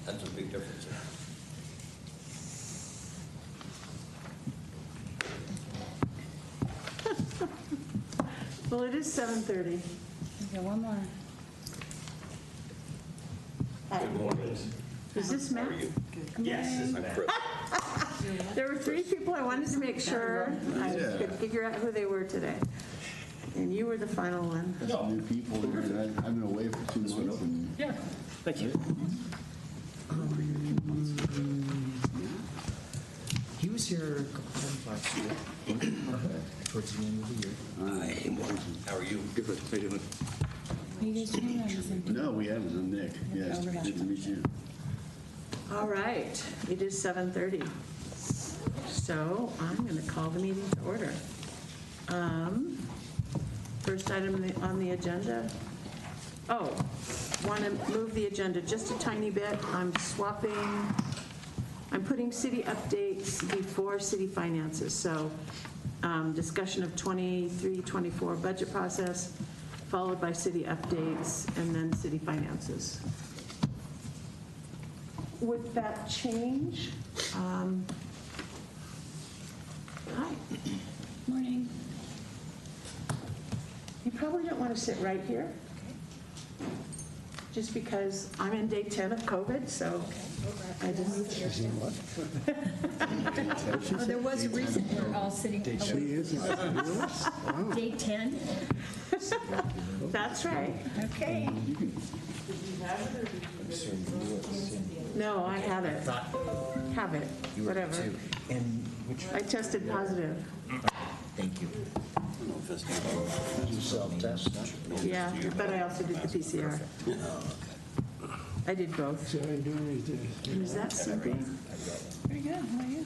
That's a big difference. Well, it is 7:30. Okay, one more. Good morning. Is this Matt? How are you? Yes. I'm Chris. There were 3 people. I wanted to make sure I could figure out who they were today. And you were the final one. New people here, and I've been away for 2 months. And Yeah, thank you. He was here a couple times last year, towards the end of the year. How are you? Good. How you doing? Are you guys doing that or something? No, we haven't. I'm Nick. Yes, good to meet you. All right. It is 7:30. So I'm going to call the meeting to order. First item on the agenda. Oh, want to move the agenda just a tiny bit. I'm putting city updates before city finances. So discussion of 23-24 budget process, followed by city updates, and then city finances. Would that change? Hi. Morning. You probably don't want to sit right here, just because I'm in day 10 of COVID, so I just... Oh, there was a reason we're all sitting away. Day 10? That's right. Okay. No, I have it. Have it, You were whatever. too. And which, I tested positive. thank you. Yeah, but I also did the PCR. I did both. And is that Cynthia? Very good. How are you?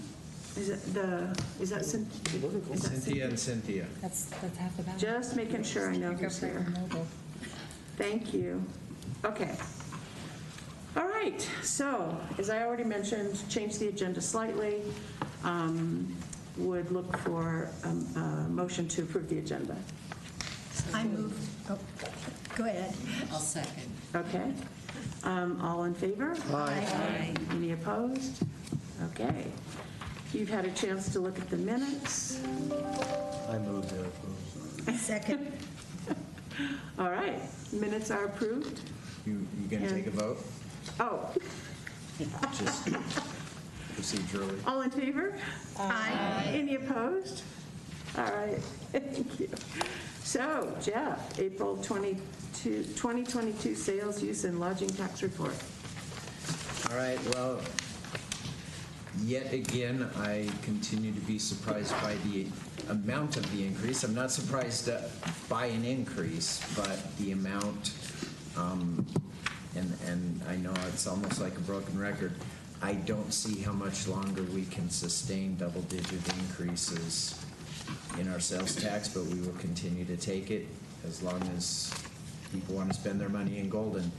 Is that Cynthia? Cynthia and Cynthia. That's half the battle. Just making sure I know who's here. Thank you. Okay. All right. So, as I already mentioned, change the agenda slightly. Would look for a motion to approve the agenda. I move. Oh, go ahead. I'll second. Okay. All in favor? Aye. Any opposed? Okay. You've had a chance to look at the minutes. I moved to approve. Second. All right. Minutes are approved. You gonna take a vote? Oh, Just procedurally. all in favor? Aye. Any opposed? All right, thank you. So, Jeff, April 2022 sales, use, and lodging tax report. All right, well, yet again, I continue to be surprised by the amount of the increase. I'm not surprised by an increase, but the amount, and I know it's almost like a broken record, I don't see how much longer we can sustain double-digit increases in our sales tax, but we will continue to take it as long as people want to spend their money in Golden.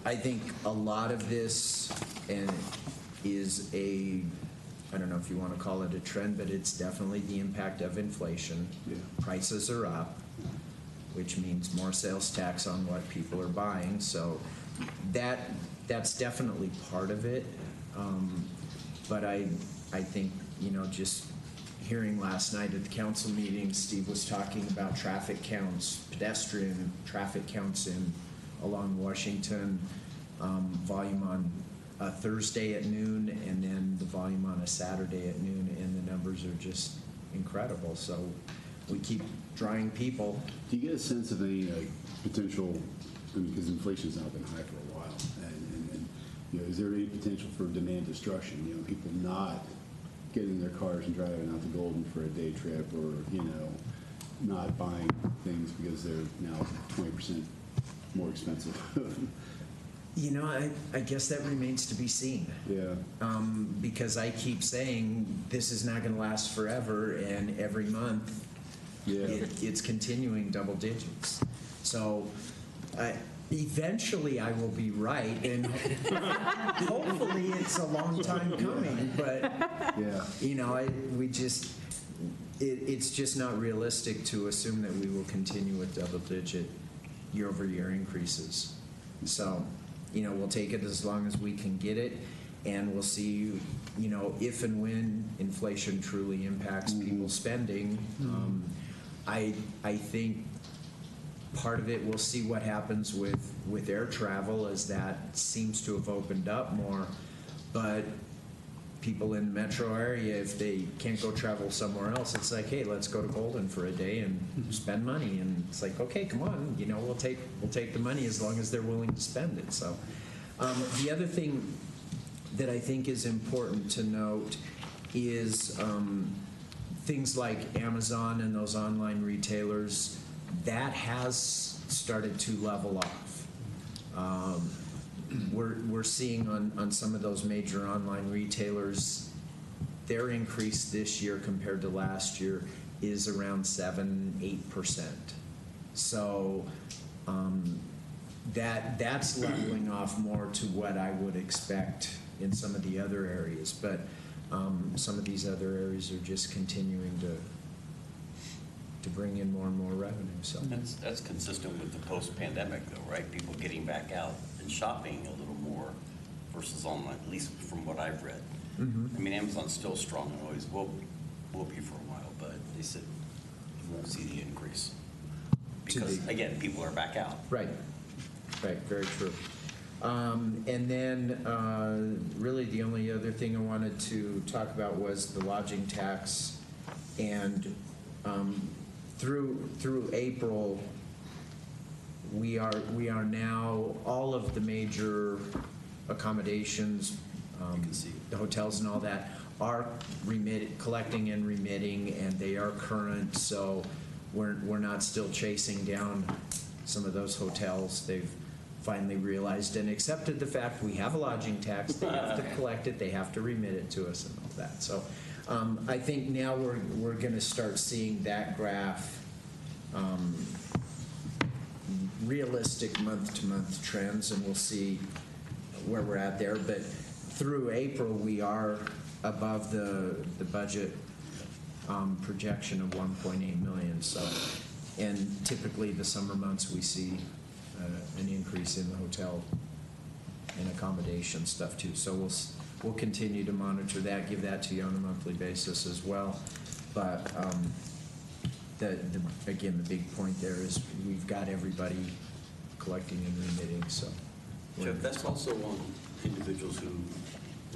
I think a lot of this is I don't know if you want to call it a trend, but it's definitely the impact of inflation. Yeah. Prices are up, which means more sales tax on what people are buying. So that's definitely part of it. But I think, just hearing last night at the council meeting, Steve was talking about traffic counts, pedestrian traffic counts along Washington, volume on a Thursday at noon, and then the volume on a Saturday at noon, and the numbers are just incredible. So we keep drawing people. Do you get a sense of any potential, because inflation's now been high for a while, and is there any potential for demand destruction? People not getting in their cars and driving out to Golden for a day trip, or not buying things because they're now 20% more expensive. I guess that remains to be seen. Yeah. Because I keep saying this is not going to last forever, and every month it's continuing double digits. So eventually I will be right, and hopefully it's a long time coming. But it's just not realistic to assume that we will continue with double digit year-over-year increases. So we'll take it as long as we can get it, and we'll see, if and when inflation truly impacts people's spending. I think part of it, we'll see what happens with air travel, as that seems to have opened up more. But people in the metro area, if they can't go travel somewhere else, it's like, hey, let's go to Golden for a day and spend money. And it's like, okay, come on, we'll take the money as long as they're willing to spend it. So the other thing that I think is important to note is things like Amazon and those online retailers, that has started to level off. We're seeing on some of those major online retailers, their increase this year compared to last year is around 7-8%. So that's leveling off more to what I would expect in some of the other areas. But some of these other areas are just continuing to bring in more and more revenue. So That's consistent with the post-pandemic though, right? People getting back out and shopping a little more versus online, at least from what I've read. I mean, Amazon's still strong and always will be for a while, but they said you won't see the increase. Because, again, people are back out. Right, very true. And then really the only other thing I wanted to talk about was the lodging tax. And through April, we are now, all of the major accommodations, the hotels and all that, are collecting and remitting, and they are current. So we're not still chasing down some of those hotels. They've finally realized and accepted the fact we have a lodging tax. They have to collect it. They have to remit it to us and all that. So I think now we're going to start seeing that graph, realistic month-to-month trends, and we'll see where we're at there. But through April, we are above the budget projection of 1.8 million. So, and typically the summer months we see an increase in the hotel and accommodation stuff too. So we'll continue to monitor that, give that to you on a monthly basis as well. But again, the big point there is we've got everybody collecting and remitting. So Jeff, that's also on individuals who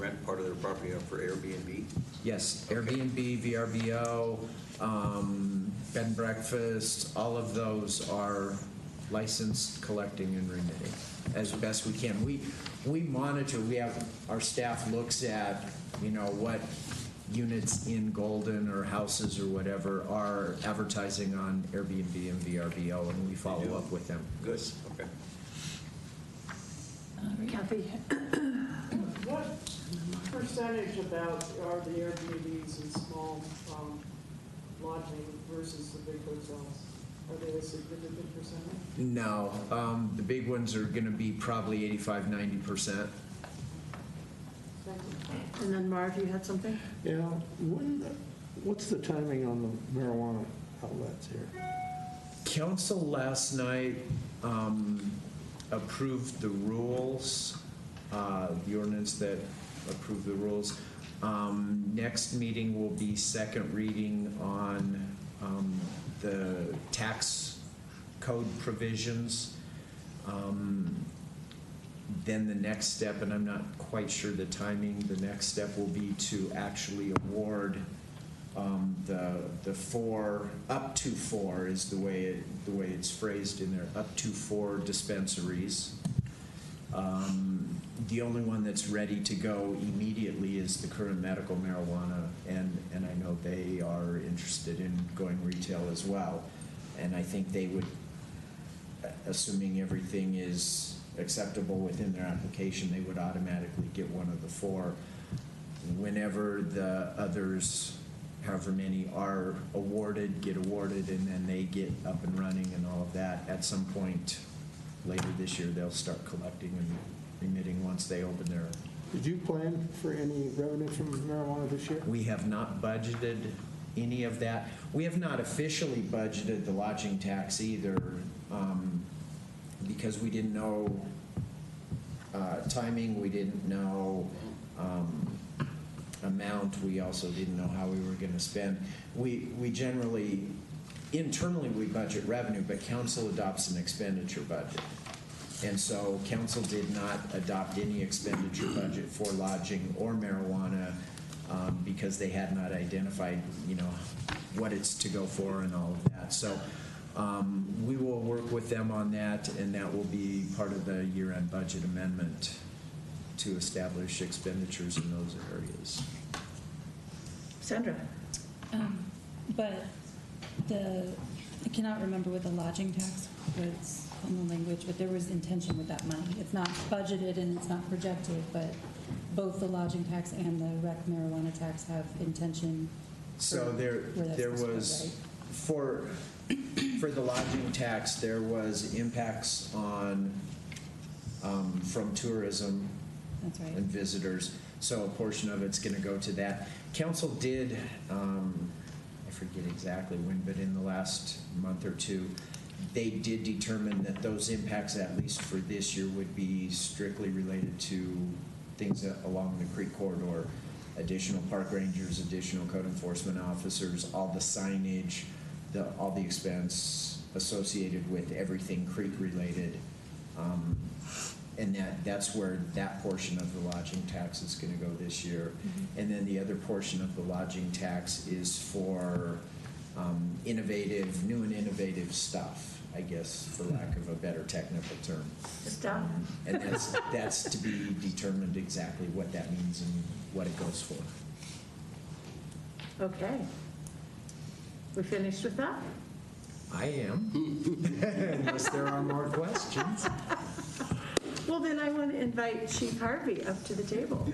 rent part of their property out for Airbnb? Yes, Airbnb, VRBO, bed and breakfast, all of those are licensed, collecting and remitting as best we can. We monitor, our staff looks at, what units in Golden or houses or whatever are advertising on Airbnb and VRBO, and we follow up with them. Good, okay. Kathy? What percentage about are the Airbnbs and small lodging versus the big hotels? Are they a significant percentage? No, the big ones are going to be probably 85-90%. Thank you. And then Marv, you had something? Yeah, what's the timing on the marijuana outlets here? Council last night approved the rules, the ordinance that approved the rules. Next meeting will be second reading on the tax code provisions. Then the next step, and I'm not quite sure the timing, the next step will be to actually award the four, up to four is the way it's phrased in there, up to 4 dispensaries. The only one that's ready to go immediately is the current medical marijuana, and I know they are interested in going retail as well. And I think they would, assuming everything is acceptable within their application, they would automatically get one of the 4. Whenever the others, however many are awarded, get awarded, and then they get up and running and all of that, at some point later this year, they'll start collecting and remitting once they open their... Did you plan for any revenue from marijuana this year? We have not budgeted any of that. We have not officially budgeted the lodging tax either, because we didn't know timing, we didn't know amount, we also didn't know how we were going to spend. We generally, internally, we budget revenue, but council adopts an expenditure budget. And so council did not adopt any expenditure budget for lodging or marijuana because they had not identified, what it's to go for and all of that. So we will work with them on that, and that will be part of the year-end budget amendment to establish expenditures in those areas. Sandra? But I cannot remember what the lodging tax was on the language, but there was intention with that money. It's not budgeted and it's not projected, but both the lodging tax and the rec marijuana tax have intention. So where that's there supposed to go, was, for the lodging tax, there was impacts on, from tourism That's right. and visitors, so a portion of it's gonna go to that. Council did, I forget exactly when, but in the last month or two, they did determine that those impacts, at least for this year, would be strictly related to things along the creek corridor, additional park rangers, additional code enforcement officers, all the signage, all the expense associated with everything creek related. And that's where that portion of the lodging tax is going to go this year. Mm-hmm. And then the other portion of the lodging tax is for new and innovative stuff, I guess, for lack of a better technical term. Stuff. And that's to be determined exactly what that means and what it goes for. Okay. We finished with that? I am, unless there are more questions. Well, then I want to invite Chief Harvey up to the table.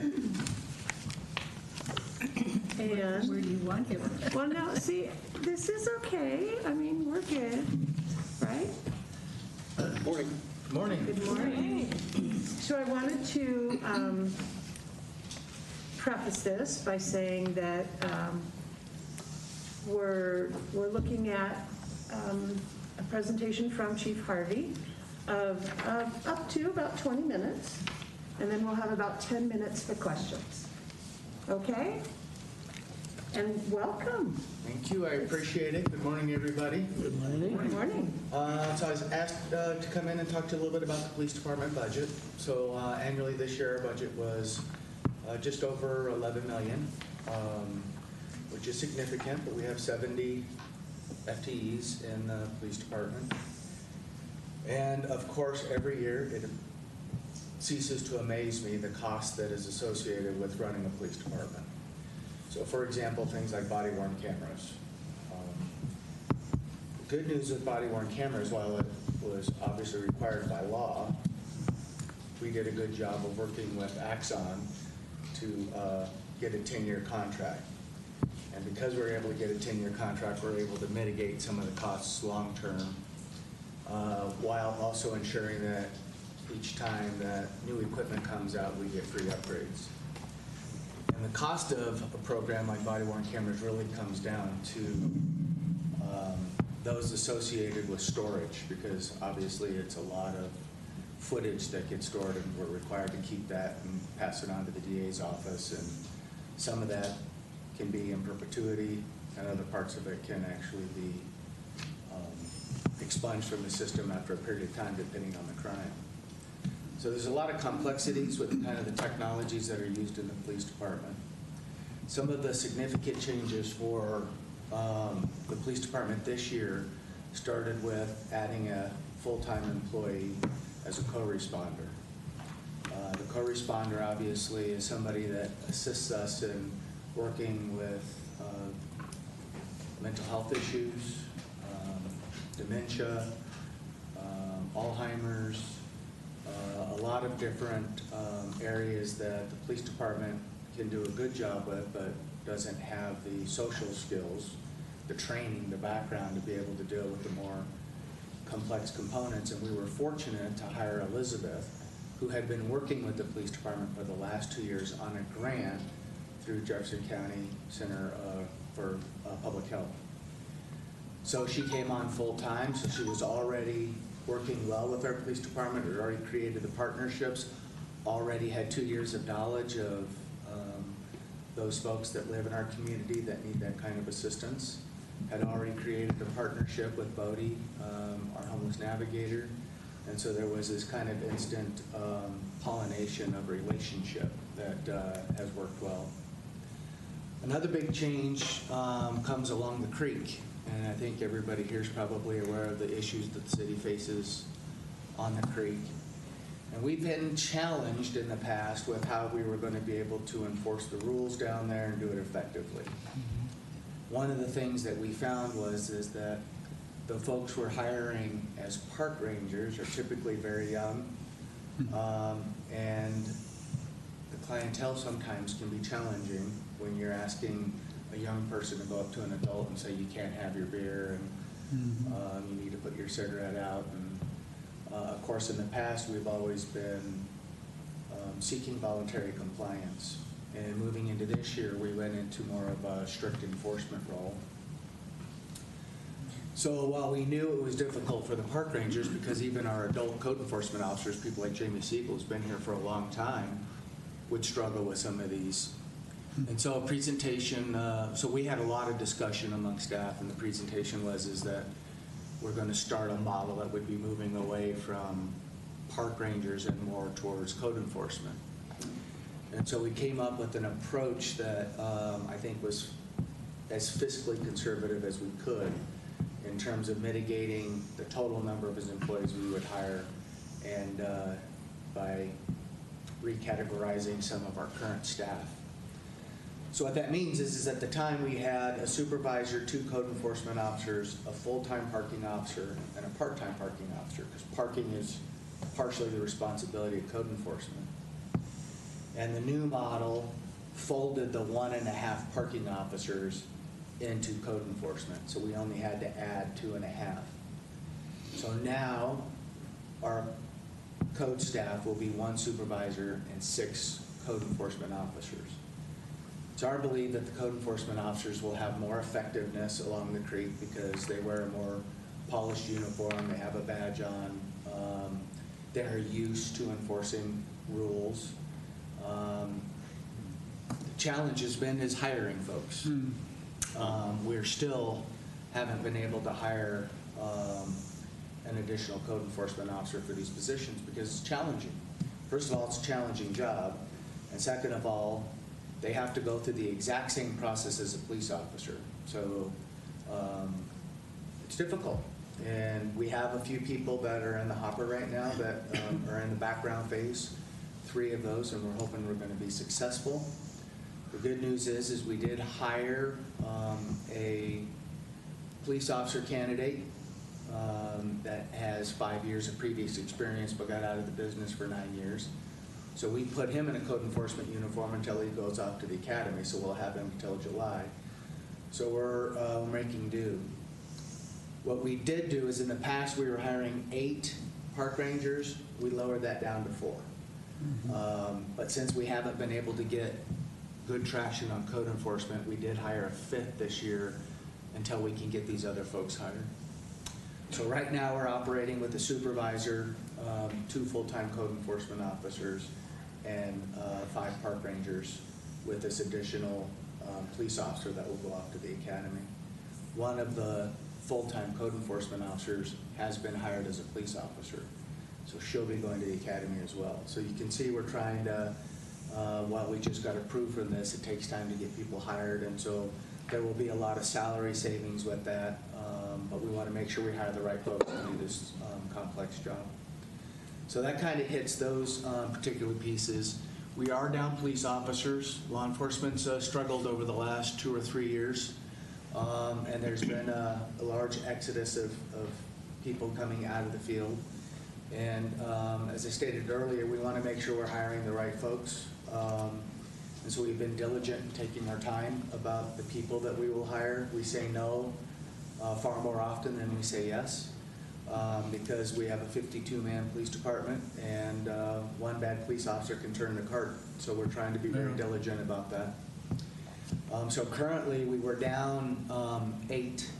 And, Where do you want him? well, no, see, this is okay. I mean, we're good, right? Morning. Morning. Good morning. So I wanted to preface this by saying that we're looking at a presentation from Chief Harvey of up to about 20 minutes, and then we'll have about 10 minutes for questions. Okay? And welcome. Thank you, I appreciate it. Good morning, everybody. Good morning. Good morning. So I was asked to come in and talk to you a little bit about the police department budget. So annually this year, our budget was just over 11 million, which is significant, but we have 70 FTEs in the police department. And of course, every year, it ceases to amaze me the cost that is associated with running a police department. So for example, things like body-worn cameras. The good news with body-worn cameras, while it was obviously required by law, we did a good job of working with Axon to get a 10-year contract. And because we were able to get a 10-year contract, we're able to mitigate some of the costs long-term, while also ensuring that each time that new equipment comes out, we get free upgrades. And the cost of a program like body-worn cameras really comes down to those associated with storage, because obviously it's a lot of footage that gets stored, and we're required to keep that and pass it on to the DA's office. And some of that can be in perpetuity, and other parts of it can actually be expunged from the system after a period of time, depending on the crime. So there's a lot of complexities with kind of the technologies that are used in the police department. Some of the significant changes for the police department this year started with adding a full-time employee as a co-responder. The co-responder obviously is somebody that assists us in working with mental health issues, dementia, Alzheimer's, a lot of different areas that the police department can do a good job with, but doesn't have the social skills, the training, the background to be able to deal with the more complex components. And we were fortunate to hire Elizabeth, who had been working with the police department for the last 2 years on a grant through Jefferson County Center for Public Health. So she came on full-time, so she was already working well with our police department. We already created the partnerships. already had 2 years of knowledge of those folks that live in our community that need that kind of assistance. Had already created a partnership with Bodie, our homeless navigator, and so there was this kind of instant pollination of relationship that has worked well. Another big change comes along the creek, and I think everybody here is probably aware of the issues that the city faces on the creek. And we've been challenged in the past with how we were going to be able to enforce the rules down there and do it effectively. One of the things that we found is that the folks we're hiring as park rangers are typically very young, and the clientele sometimes can be challenging when you're asking a young person to go up to an adult and say you can't have your beer and you need to put your cigarette out. And of course, in the past, we've always been seeking voluntary compliance. And moving into this year, we went into more of a strict enforcement role. So while we knew it was difficult for the park rangers, because even our adult code enforcement officers, people like Jamie Siegel, who's been here for a long time, would struggle with some of these. And so a presentation, so we had a lot of discussion among staff, and the presentation is that we're going to start a model that would be moving away from park rangers and more towards code enforcement. And so we came up with an approach that I think was as fiscally conservative as we could in terms of mitigating the total number of his employees we would hire, and by recategorizing some of our current staff. So what that means is at the time we had a supervisor, 2 code enforcement officers, a full-time parking officer, and a part-time parking officer, because parking is partially the responsibility of code enforcement. And the new model folded the 1.5 parking officers into code enforcement, so we only had to add 2.5. So now our code staff will be 1 supervisor and 6 code enforcement officers. It's our belief that the code enforcement officers will have more effectiveness along the creek because they wear a more polished uniform, they have a badge on, they're used to enforcing rules. The challenge has been is hiring folks. We're still haven't been able to hire an additional code enforcement officer for these positions because it's challenging. First of all, it's a challenging job, and second of all, they have to go through the exact same process as a police officer. So it's difficult. And we have a few people that are in the hopper right now that are in the background phase, 3 of those, and we're hoping we're going to be successful. The good news is we did hire a police officer candidate that has 5 years of previous experience but got out of the business for 9 years. So we put him in a code enforcement uniform until he goes off to the academy, so we'll have him until July. So we're making do. What we did do is in the past we were hiring 8 park rangers. We lowered that down to 4. But since we haven't been able to get good traction on code enforcement, we did hire a 5th this year until we can get these other folks hired. So right now we're operating with a supervisor, 2 full-time code enforcement officers, and 5 park rangers with this additional police officer that will go off to the academy. One of the full-time code enforcement officers has been hired as a police officer, so she'll be going to the academy as well. So you can see we're trying to, while we just got approved from this, it takes time to get people hired, and so there will be a lot of salary savings with that, but we want to make sure we hire the right folks to do this complex job. So that kind of hits those particular pieces. We are down police officers. Law enforcement's struggled over the last 2 or 3 years, and there's been a large exodus of people coming out of the field. And as I stated earlier, we want to make sure we're hiring the right folks. And so we've been diligent in taking our time about the people that we will hire. We say no far more often than we say yes. Because we have a 52-man police department, and 1 bad police officer can turn the cart. So we're trying to be very diligent about that. So currently we were down 8,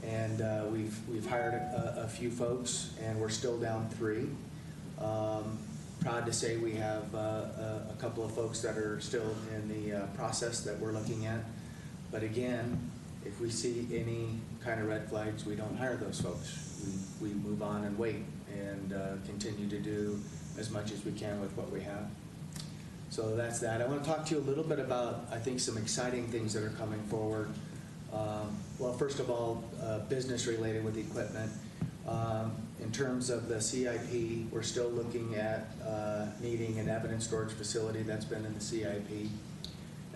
and we've hired a few folks, and we're still down 3. proud to say we have a couple of folks that are still in the process that we're looking at. But again, if we see any kind of red flags, we don't hire those folks. We move on and wait and continue to do as much as we can with what we have. So that's that. I want to talk to you a little bit about, I think, some exciting things that are coming forward. Well, first of all, business related with equipment. In terms of the CIP, we're still looking at needing an evidence storage facility. That's been in the CIP.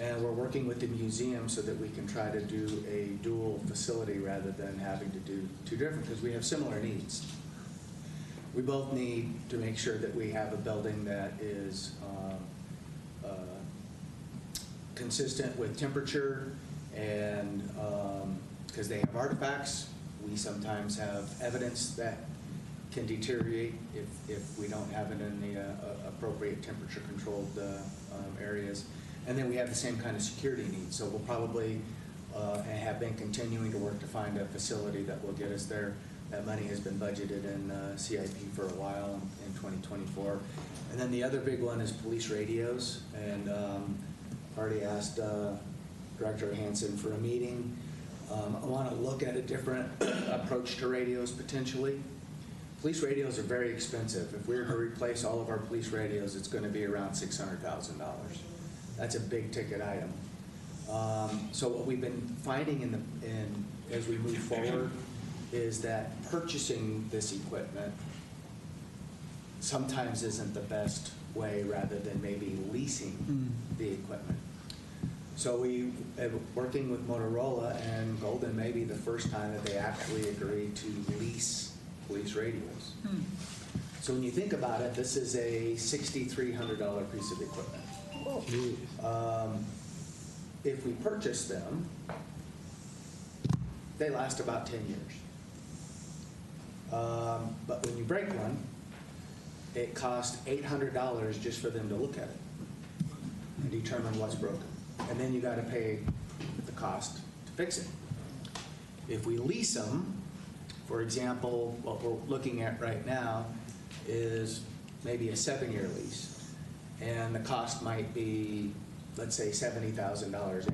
And we're working with the museum so that we can try to do a dual facility rather than having to do two different, because we have similar needs. We both need to make sure that we have a building that is consistent with temperature, and because they have artifacts, we sometimes have evidence that can deteriorate if we don't have it in the appropriate temperature controlled areas. And then we have the same kind of security needs. So we'll probably and have been continuing to work to find a facility that will get us there. That money has been budgeted in CIP for a while in 2024. And then the other big one is police radios. And I've already asked Director Hanson for a meeting. I want to look at a different approach to radios potentially. Police radios are very expensive. If we were to replace all of our police radios, it's going to be around $600,000. That's a big ticket item. So what we've been finding as we move forward is that purchasing this equipment sometimes isn't the best way, rather than maybe leasing the equipment. So we are working with Motorola, and Golden may be the first time that they actually agree to lease police radios. So when you think about it, this is a $6,300 piece of equipment. If we purchase them, they last about 10 years. But when you break one, it costs $800 just for them to look at it and determine what's broken. And then you got to pay the cost to fix it. If we lease them, for example, what we're looking at right now is maybe a 7-year lease. And the cost might be, let's say, $70,000 annually.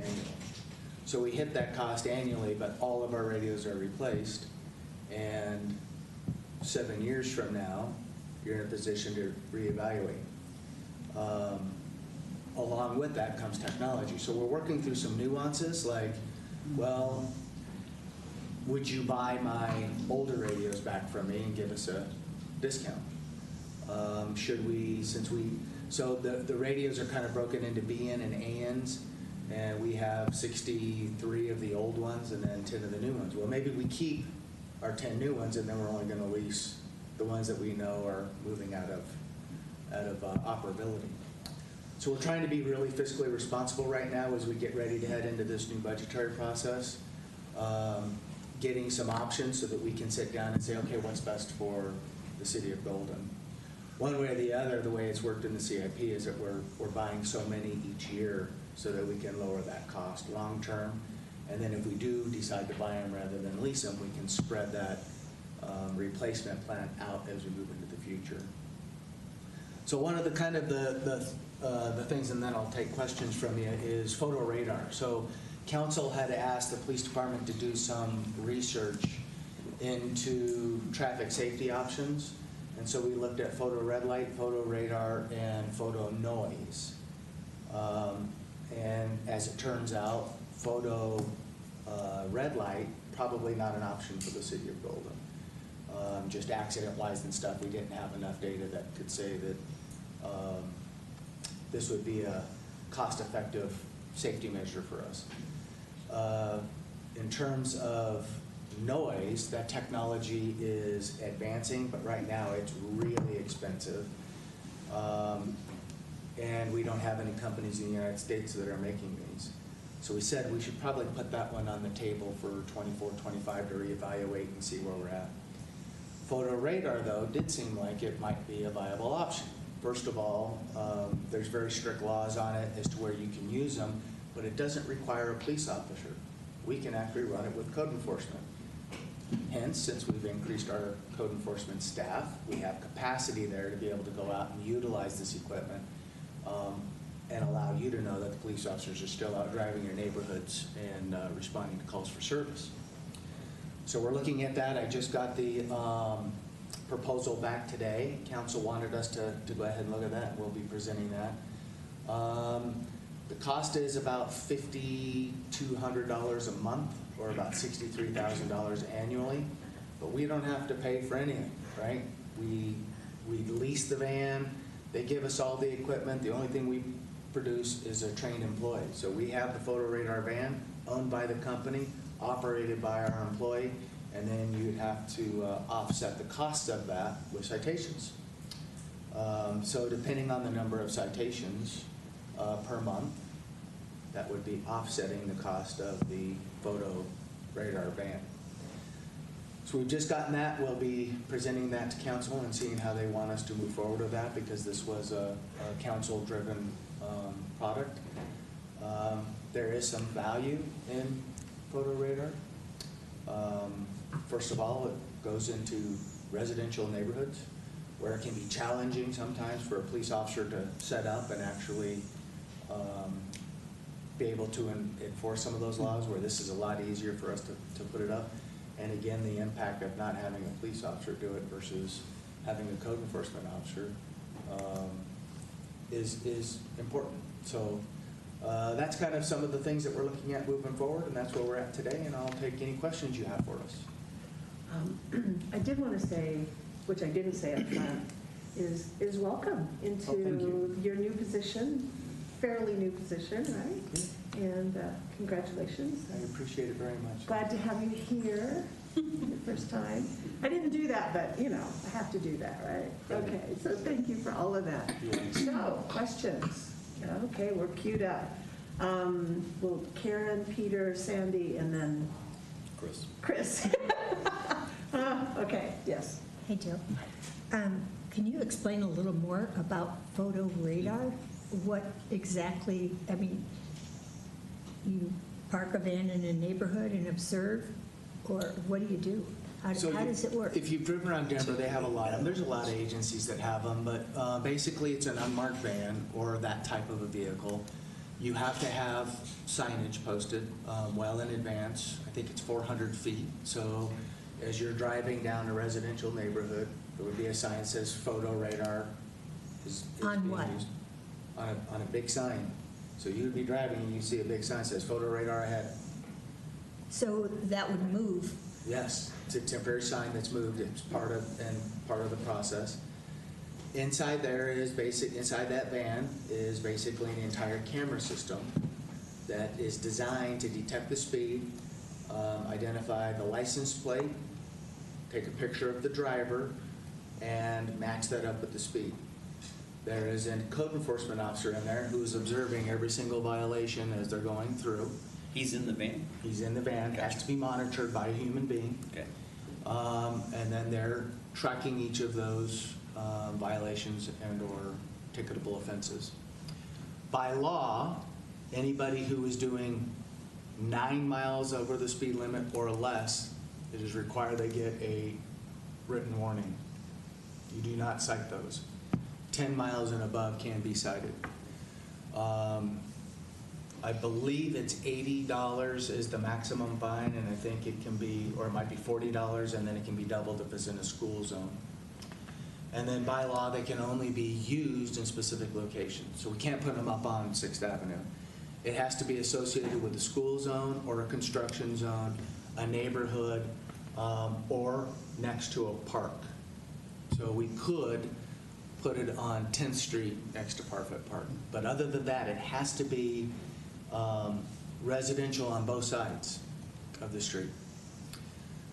So we hit that cost annually, but all of our radios are replaced. And 7 years from now, you're in a position to reevaluate. Along with that comes technology. So we're working through some nuances like, well, would you buy my older radios back from me and give us a discount? Should we, so the radios are kind of broken into BN and ANs, and we have 63 of the old ones and then 10 of the new ones. Well, maybe we keep our 10 new ones, and then we're only going to lease the ones that we know are moving out of operability. So we're trying to be really fiscally responsible right now as we get ready to head into this new budgetary process, getting some options so that we can sit down and say, okay, what's best for the city of Golden? One way or the other, the way it's worked in the CIP is that we're buying so many each year so that we can lower that cost long term. And then if we do decide to buy them rather than lease them, we can spread that replacement plan out as we move into the future. So one of the kind of the things, and then I'll take questions from you, is photo radar. So council had asked the police department to do some research into traffic safety options. And so we looked at photo red light, photo radar, and photo noise. And as it turns out, photo red light, probably not an option for the city of Golden. Just accident-wise and stuff, we didn't have enough data that could say that this would be a cost-effective safety measure for us. In terms of noise, that technology is advancing, but right now it's really expensive. And we don't have any companies in the United States that are making these. So we said we should probably put that one on the table for 24, 25 to reevaluate and see where we're at. Photo radar, though, did seem like it might be a viable option. First of all, there's very strict laws on it as to where you can use them, but it doesn't require a police officer. We can actually run it with code enforcement. Hence, since we've increased our code enforcement staff, we have capacity there to be able to go out and utilize this equipment and allow you to know that the police officers are still out driving your neighborhoods and responding to calls for service. So we're looking at that. I just got the proposal back today. Council wanted us to go ahead and look at that. We'll be presenting that. The cost is about $5,200 a month, or about $63,000 annually, but we don't have to pay for anything, right? We lease the van, they give us all the equipment, the only thing we produce is a trained employee. So we have the photo radar van owned by the company, operated by our employee, and then you'd have to offset the cost of that with citations. So depending on the number of citations per month, that would be offsetting the cost of the photo radar van. So we've just gotten that. We'll be presenting that to council and seeing how they want us to move forward with that, because this was a council-driven product. There is some value in photo radar. First of all, it goes into residential neighborhoods where it can be challenging sometimes for a police officer to set up and actually be able to enforce some of those laws, where this is a lot easier for us to put it up. And again, the impact of not having a police officer do it versus having a code enforcement officer is important. So that's kind of some of the things that we're looking at moving forward, and that's where we're at today, and I'll take any questions you have for us. I did want to say, which I didn't say up front, is welcome into thank you. your new position, fairly new position, right? And congratulations. I appreciate it very much. Glad to have you here the first time. I didn't do that, but I have to do that, right? Okay, so thank you for all of that. So, questions? Okay, we're queued up. Well, Karen, Peter, Sandy, and then Chris. Okay, yes. Hey, Jill. Can you explain a little more about photo radar? What exactly, I mean, you park a van in a neighborhood and observe, or what do you do? How does it work? If you've driven around Denver, they have a lot of them. There's a lot of agencies that have them, but basically it's an unmarked van or that type of a vehicle. You have to have signage posted well in advance. I think it's 400 feet. So as you're driving down a residential neighborhood, there would be a sign that says photo radar is On being what? used. On a big sign. So you would be driving and you see a big sign that says photo radar ahead. So that would move. Yes, it's a temporary sign that's moved. It's part of the process. Inside that van is basically an entire camera system that is designed to detect the speed, identify the license plate, take a picture of the driver, and match that up with the speed. There is a code enforcement officer in there who is observing every single violation as they're going through. He's in the van? He's in the van, has to be monitored by a human being. Okay. And then they're tracking each of those violations and/or ticketable offenses. By law, anybody who is doing 9 miles over the speed limit or less, it is required they get a written warning. You do not cite those. 10 miles and above can be cited. I believe it's $80 is the maximum fine, and I think it can be, or it might be $40, and then it can be doubled if it's in a school zone. And then by law, they can only be used in specific locations. So we can't put them up on 6th Avenue. It has to be associated with a school zone or a construction zone, a neighborhood, or next to a park. So we could put it on 10th Street next to Parfit Park. But other than that, it has to be residential on both sides of the street.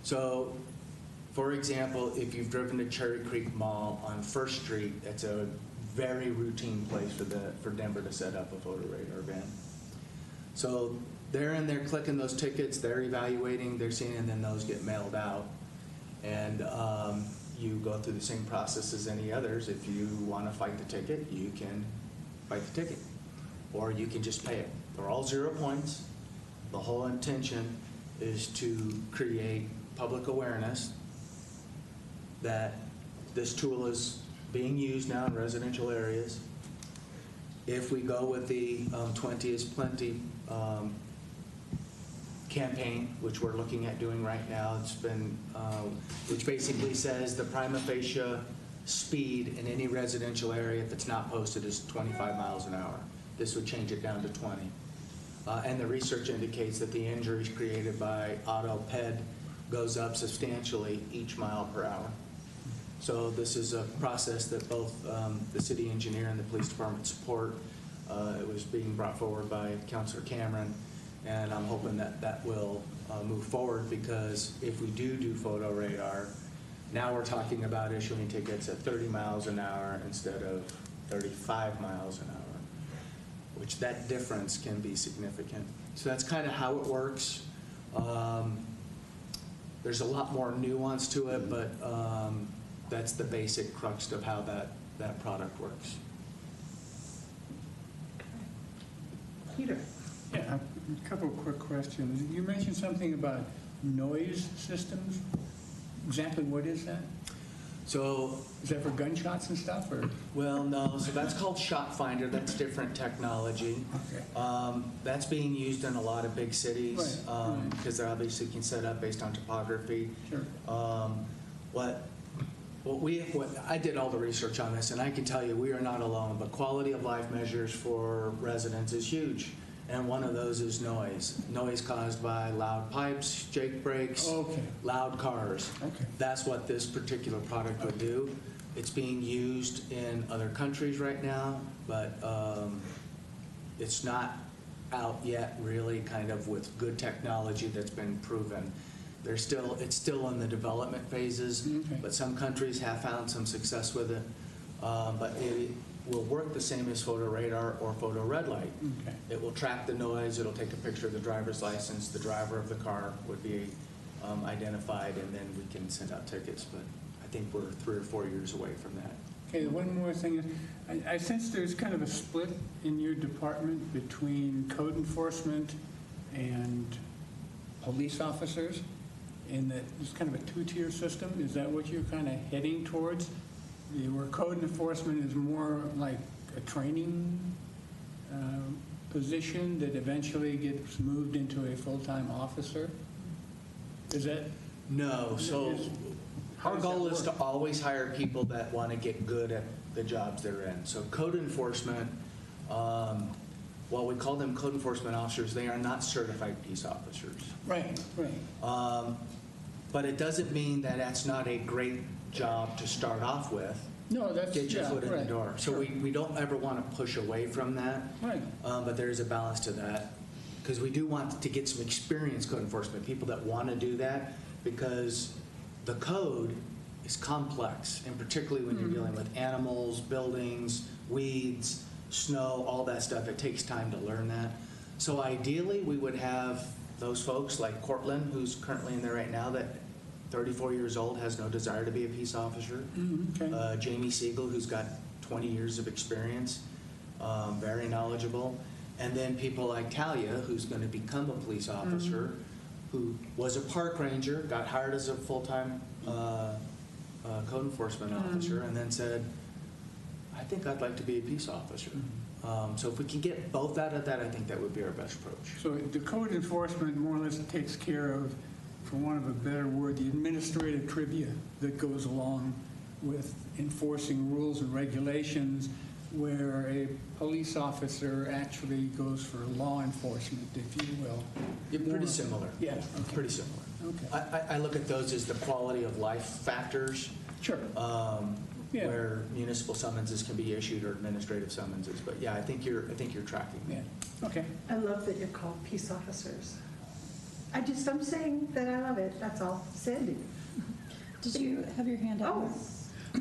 So, for example, if you've driven to Cherry Creek Mall on First Street, it's a very routine place for Denver to set up a photo radar van. So they're in there clicking those tickets, they're evaluating, they're seeing, and then those get mailed out. And you go through the same process as any others. If you want to fight the ticket, you can fight the ticket, or you can just pay it. They're all 0 points. The whole intention is to create public awareness that this tool is being used now in residential areas. If we go with the 20 is plenty campaign, which we're looking at doing right now, it's been, which basically says the prima facie speed in any residential area, if it's not posted, is 25 miles an hour. This would change it down to 20. And the research indicates that the injuries created by auto ped goes up substantially each mile per hour. So this is a process that both the city engineer and the police department support. It was being brought forward by Councilor Cameron, and I'm hoping that that will move forward, because if we do photo radar, now we're talking about issuing tickets at 30 miles an hour instead of 35 miles an hour, which that difference can be significant. So that's kind of how it works. There's a lot more nuance to it, but that's the basic crux of how that product works. Peter? Yeah, a couple of quick questions. You mentioned something about noise systems. Exactly what is that? So, Is that for gunshots and stuff, or? well, no, so that's called Shot Finder. That's different technology. Okay. That's being used in a lot of big cities Right, because they obviously can set up based on topography. Sure. What I did all the research on this, and I can tell you we are not alone, but quality of life measures for residents is huge. And one of those is noise. Noise caused by loud pipes, Jake brakes, Okay. loud cars. Okay. That's what this particular product would do. It's being used in other countries right now, but it's not out yet really kind of with good technology that's been proven. It's still in the development phases, Okay. but some countries have found some success with it. But it will work the same as photo radar or photo red light. Okay. It will track the noise, it'll take a picture of the driver's license, the driver of the car would be identified, and then we can send out tickets. But I think we're 3 or 4 years away from that. Okay, one more thing is, I sense there's kind of a split in your department between code enforcement and police officers, in that it's kind of a two-tier system. Is that what you're kind of heading towards? Where code enforcement is more like a training position that eventually gets moved into a full-time officer? Is that? No, so How our does that goal is to work? always hire people that want to get good at the jobs they're in. So code enforcement, while we call them code enforcement officers, they are not certified peace officers. Right, right. But it doesn't mean that that's not a great job to start off with. No, that's, Get your yeah, foot in the right, door. So sure. we don't ever want to push away from that. Right. But there is a balance to that, because we do want to get some experienced code enforcement, people that want to do that, because the code is complex, and particularly when you're dealing with animals, buildings, weeds, snow, all that stuff, it takes time to learn that. So ideally, we would have those folks like Cortland, who's currently in there right now, that 34 years old, has no desire to be a peace officer. Okay. Jamie Siegel, who's got 20 years of experience, very knowledgeable. And then people like Talia, who's going to become a police officer, who was a park ranger, got hired as a full-time code enforcement officer, and then said, I think I'd like to be a peace officer. So if we can get both out of that, I think that would be our best approach. So the code enforcement more or less takes care of, for want of a better word, the administrative trivia that goes along with enforcing rules and regulations, where a police officer actually goes for law enforcement, if you will. You're pretty similar. Yeah, okay. Pretty similar. Okay. I look at those as the quality of life factors. Sure. Yeah. Where municipal summonses can be issued or administrative summonses. But yeah, I think you're tracking. Yeah, okay. I love that you're called peace officers. I'm saying that I love it, that's all. Sandy? Did you have your hand up? Oh,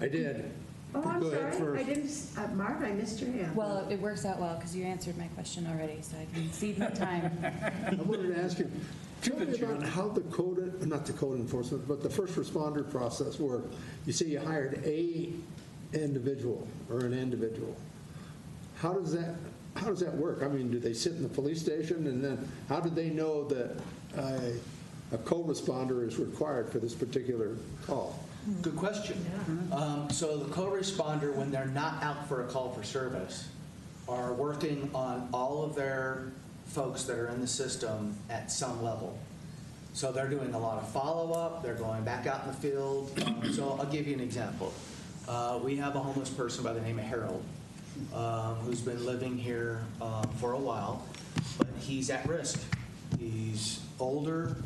I did. oh, I'm Go ahead sorry, I first. didn't, Mark, I missed your hand. Well, it works out well because you answered my question already, so I can cede my time. I wanted to ask you, tell me about how the code, not the code enforcement, but the first responder process worked. You say you hired a individual or an individual. How does that work? I mean, do they sit in the police station, and then how do they know that a co-responder is required for this particular call? Good question. So the co-responder, when they're not out for a call for service, are working on all of their folks that are in the system at some level. So they're doing a lot of follow-up, they're going back out in the field. So I'll give you an example. We have a homeless person by the name of Harold, who's been living here for a while, but he's at risk. He's older,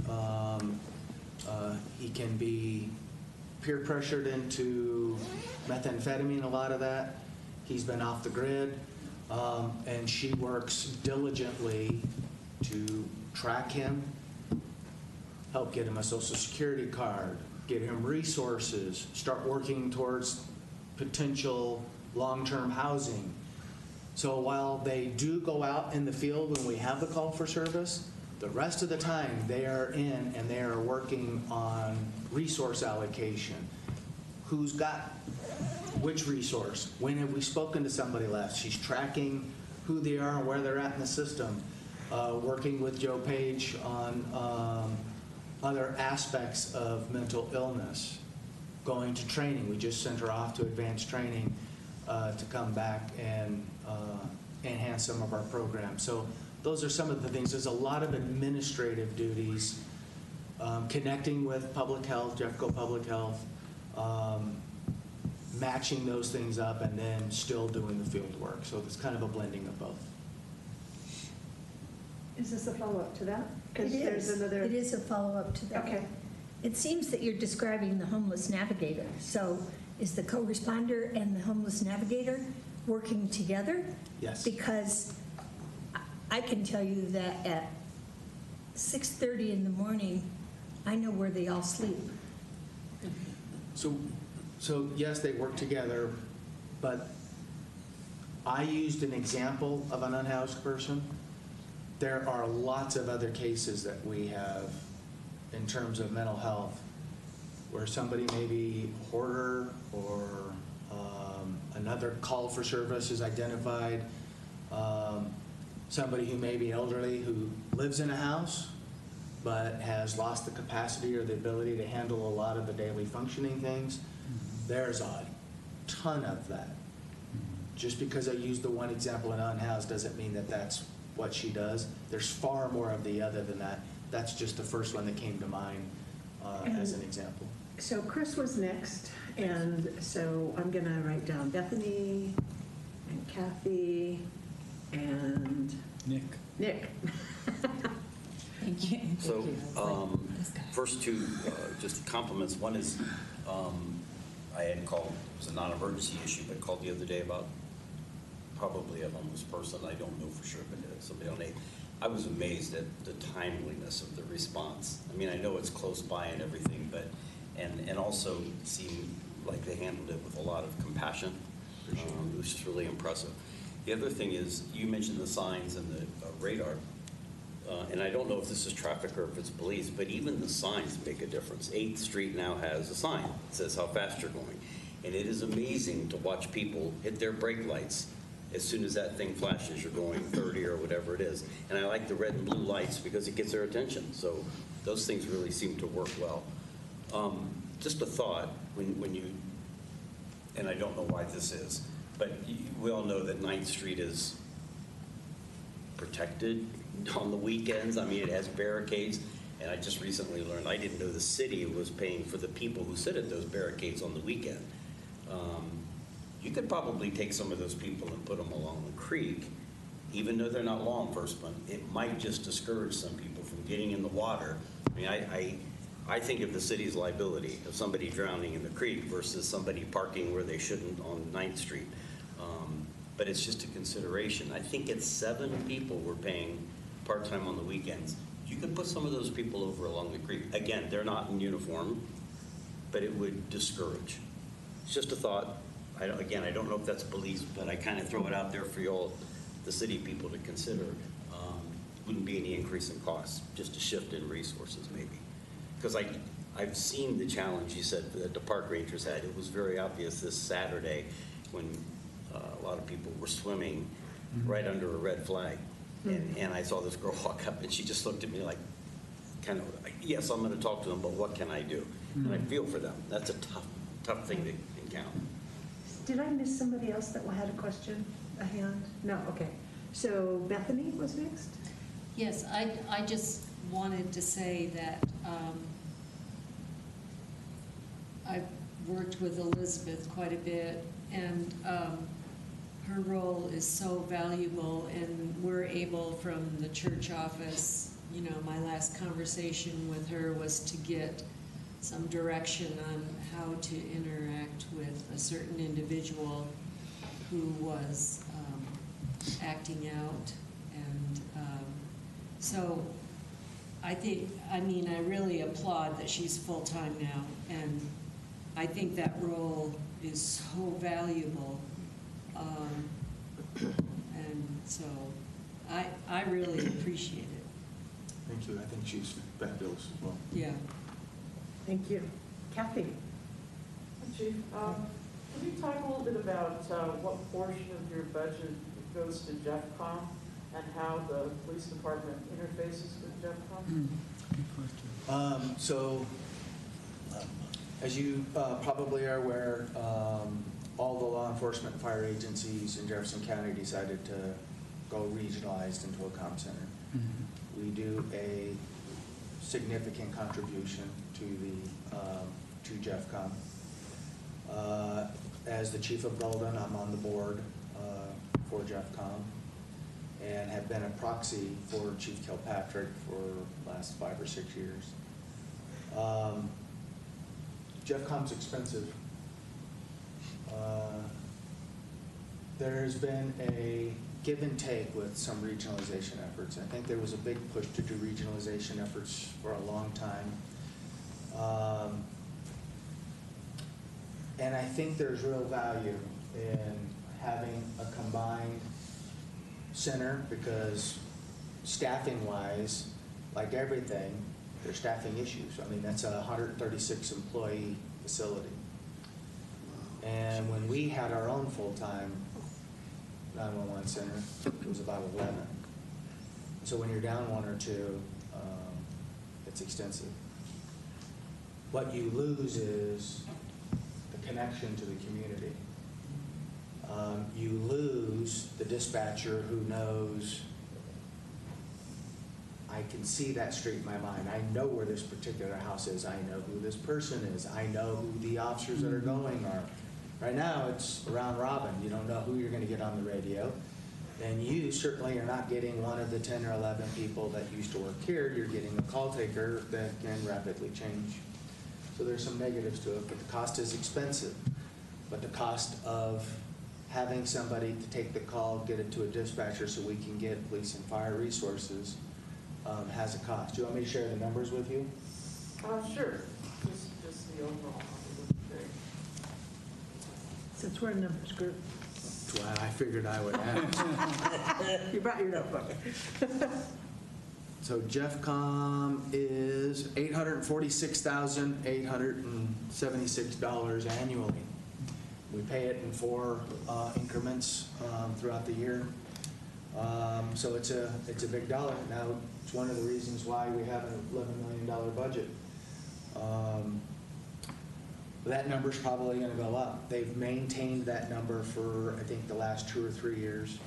he can be peer pressured into methamphetamine, a lot of that. He's been off the grid, and she works diligently to track him, help get him a Social Security card, get him resources, start working towards potential long-term housing. So while they do go out in the field when we have the call for service, the rest of the time they are in and they are working on resource allocation. Who's got which resource? When have we spoken to somebody last? She's tracking who they are and where they're at in the system. Working with Joe Page on other aspects of mental illness. Going to training. We just sent her off to advanced training to come back and enhance some of our programs. So those are some of the things. There's a lot of administrative duties, connecting with public health, Jeffco Public Health, matching those things up, and then still doing the field work. So it's kind of a blending of both. Is this a follow-up to that? It 'Cause there's is. another. It is a follow-up to that. Okay. It seems that you're describing the homeless navigator. So is the co-responder and the homeless navigator working together? Yes. Because I can tell you that at 6:30 in the morning, I know where they all sleep. So yes, they work together, but I used an example of an unhoused person. There are lots of other cases that we have in terms of mental health where somebody may be a hoarder or another call for service is identified. Somebody who may be elderly who lives in a house but has lost the capacity or the ability to handle a lot of the daily functioning things. There's a ton of that. Just because I used the one example in unhoused doesn't mean that that's what she does. There's far more of the other than that. That's just the first one that came to mind as an example. So Chris was next, and so I'm going to write down Bethany and Kathy and Nick. Thank you. So, This guy. first two, just compliments. One is, I had called, it was a non-emergency issue, but called the other day about probably a homeless person. I don't know for sure, but somebody on 8. I was amazed at the timeliness of the response. I mean, I know it's close by and everything, but, and also seemed like they handled it with a lot of compassion. It was just really impressive. The other thing is, you mentioned the signs and the radar. And I don't know if this is traffic or if it's police, but even the signs make a difference. 8th Street now has a sign that says how fast you're going. And it is amazing to watch people hit their brake lights as soon as that thing flashes, you're going 30 or whatever it is. And I like the red and blue lights because it gets their attention. So those things really seem to work well. Just a thought, when you, and I don't know why this is, but we all know that 9th Street is protected on the weekends. I mean, it has barricades, and I just recently learned, I didn't know the city was paying for the people who sit at those barricades on the weekend. You could probably take some of those people and put them along the creek, even though they're not law enforcement. It might just discourage some people from getting in the water. I mean, I think of the city's liability of somebody drowning in the creek versus somebody parking where they shouldn't on 9th Street. But it's just a consideration. I think it's 7 people we're paying part-time on the weekends. You could put some of those people over along the creek. Again, they're not in uniform, but it would discourage. It's just a thought. I don't know if that's police, but I kind of throw it out there for you all, the city people to consider. Wouldn't be any increase in costs, just a shift in resources maybe. Because I've seen the challenge you said that the park rangers had. It was very obvious this Saturday when a lot of people were swimming right under a red flag. And I saw this girl walk up and she just looked at me like, kind of, yes, I'm going to talk to them, but what can I do? And I feel for them. That's a tough thing to encounter. Did I miss somebody else that had a question, a hand? No, okay. So Bethany was next? Yes, I just wanted to say that I've worked with Elizabeth quite a bit, and her role is so valuable, and we're able from the church office, you know, my last conversation with her was to get some direction on how to interact with a certain individual who was acting out. And so I really applaud that she's full-time now, and I think that role is so valuable. And so I really appreciate it. Thank you. I think she's fabulous as well. Yeah. Thank you. Kathy? Chief, can you talk a little bit about what portion of your budget goes to JeffCom and how the police department interfaces with JeffCom? As you probably are aware, all the law enforcement and fire agencies in Jefferson County decided to go regionalized into a comm center. We do a significant contribution to JeffCom. As the chief of Golden, I'm on the board for JeffCom and have been a proxy for Chief Kilpatrick for the last 5 or 6 years. JeffCom's expensive. There's been a give and take with some regionalization efforts. I think there was a big push to do regionalization efforts for a long time. And I think there's real value in having a combined center because staffing-wise, like everything, there's staffing issues. I mean, that's a 136 employee facility. And when we had our own full-time 911 center, it was about 11. So when you're down 1 or 2, it's extensive. What you lose is the connection to the community. You lose the dispatcher who knows, I can see that street in my mind. I know where this particular house is. I know who this person is. I know who the officers that are going are. Right now, it's around robin. You don't know who you're going to get on the radio. And you certainly are not getting one of the 10 or 11 people that used to work here. You're getting a call taker that can rapidly change. So there's some negatives to it, but the cost is expensive. But the cost of having somebody to take the call, get it to a dispatcher so we can get police and fire resources has a cost. Do you want me to share the numbers with you? Sure. Just the overall number would be great. Since we're a numbers group. That's why I figured I would ask. You brought your notebook. So JeffCom is $846,876 annually. We pay it in 4 increments throughout the year. So it's a big dollar. Now, it's one of the reasons why we have an $11 million budget. That number's probably going to go up. They've maintained that number for, I think, the last 2 or 3 years.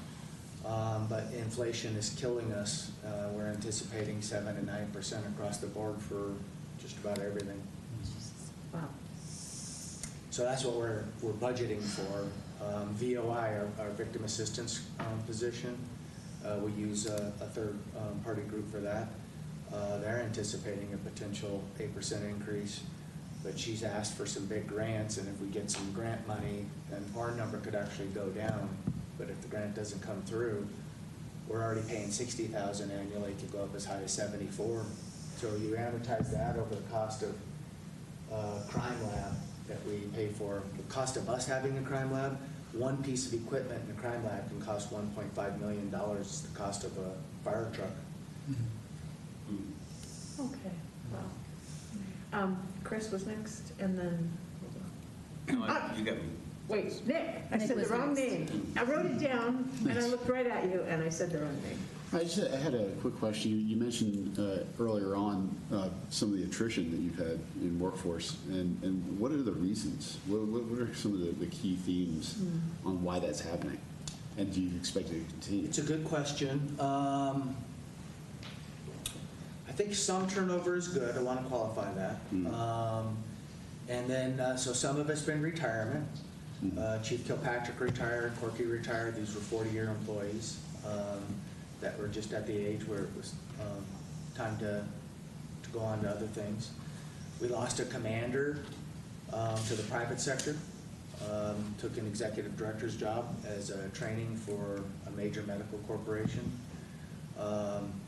But inflation is killing us. We're anticipating 7 to 9% across the board for just about everything. Wow. So that's what we're budgeting for. VOI, our victim assistance position, we use a third-party group for that. They're anticipating a potential 8% increase, but she's asked for some big grants, and if we get some grant money, then our number could actually go down. But if the grant doesn't come through, we're already paying $60,000 annually. It could go up as high as $74,000. So you amortize that over the cost of crime lab that we pay for. The cost of us having a crime lab, one piece of equipment in a crime lab can cost $1.5 million. It's the cost of a fire truck. Okay, wow. Chris was next, and then, No, you got me. Wait, Nick, I Nick said the was wrong next. name. I wrote it down, and I looked right at you, and I said the wrong name. I had a quick question. You mentioned earlier on some of the attrition that you've had in workforce, and what are the reasons? What are some of the key themes on why that's happening? And do you expect it to continue? It's a good question. I think some turnover is good. I want to qualify that. And then, so some of it's been retirement. Chief Kilpatrick retired, Corky retired. These were 40-year employees that were just at the age where it was time to go on to other things. We lost a commander to the private sector. Took an executive director's job as a training for a major medical corporation.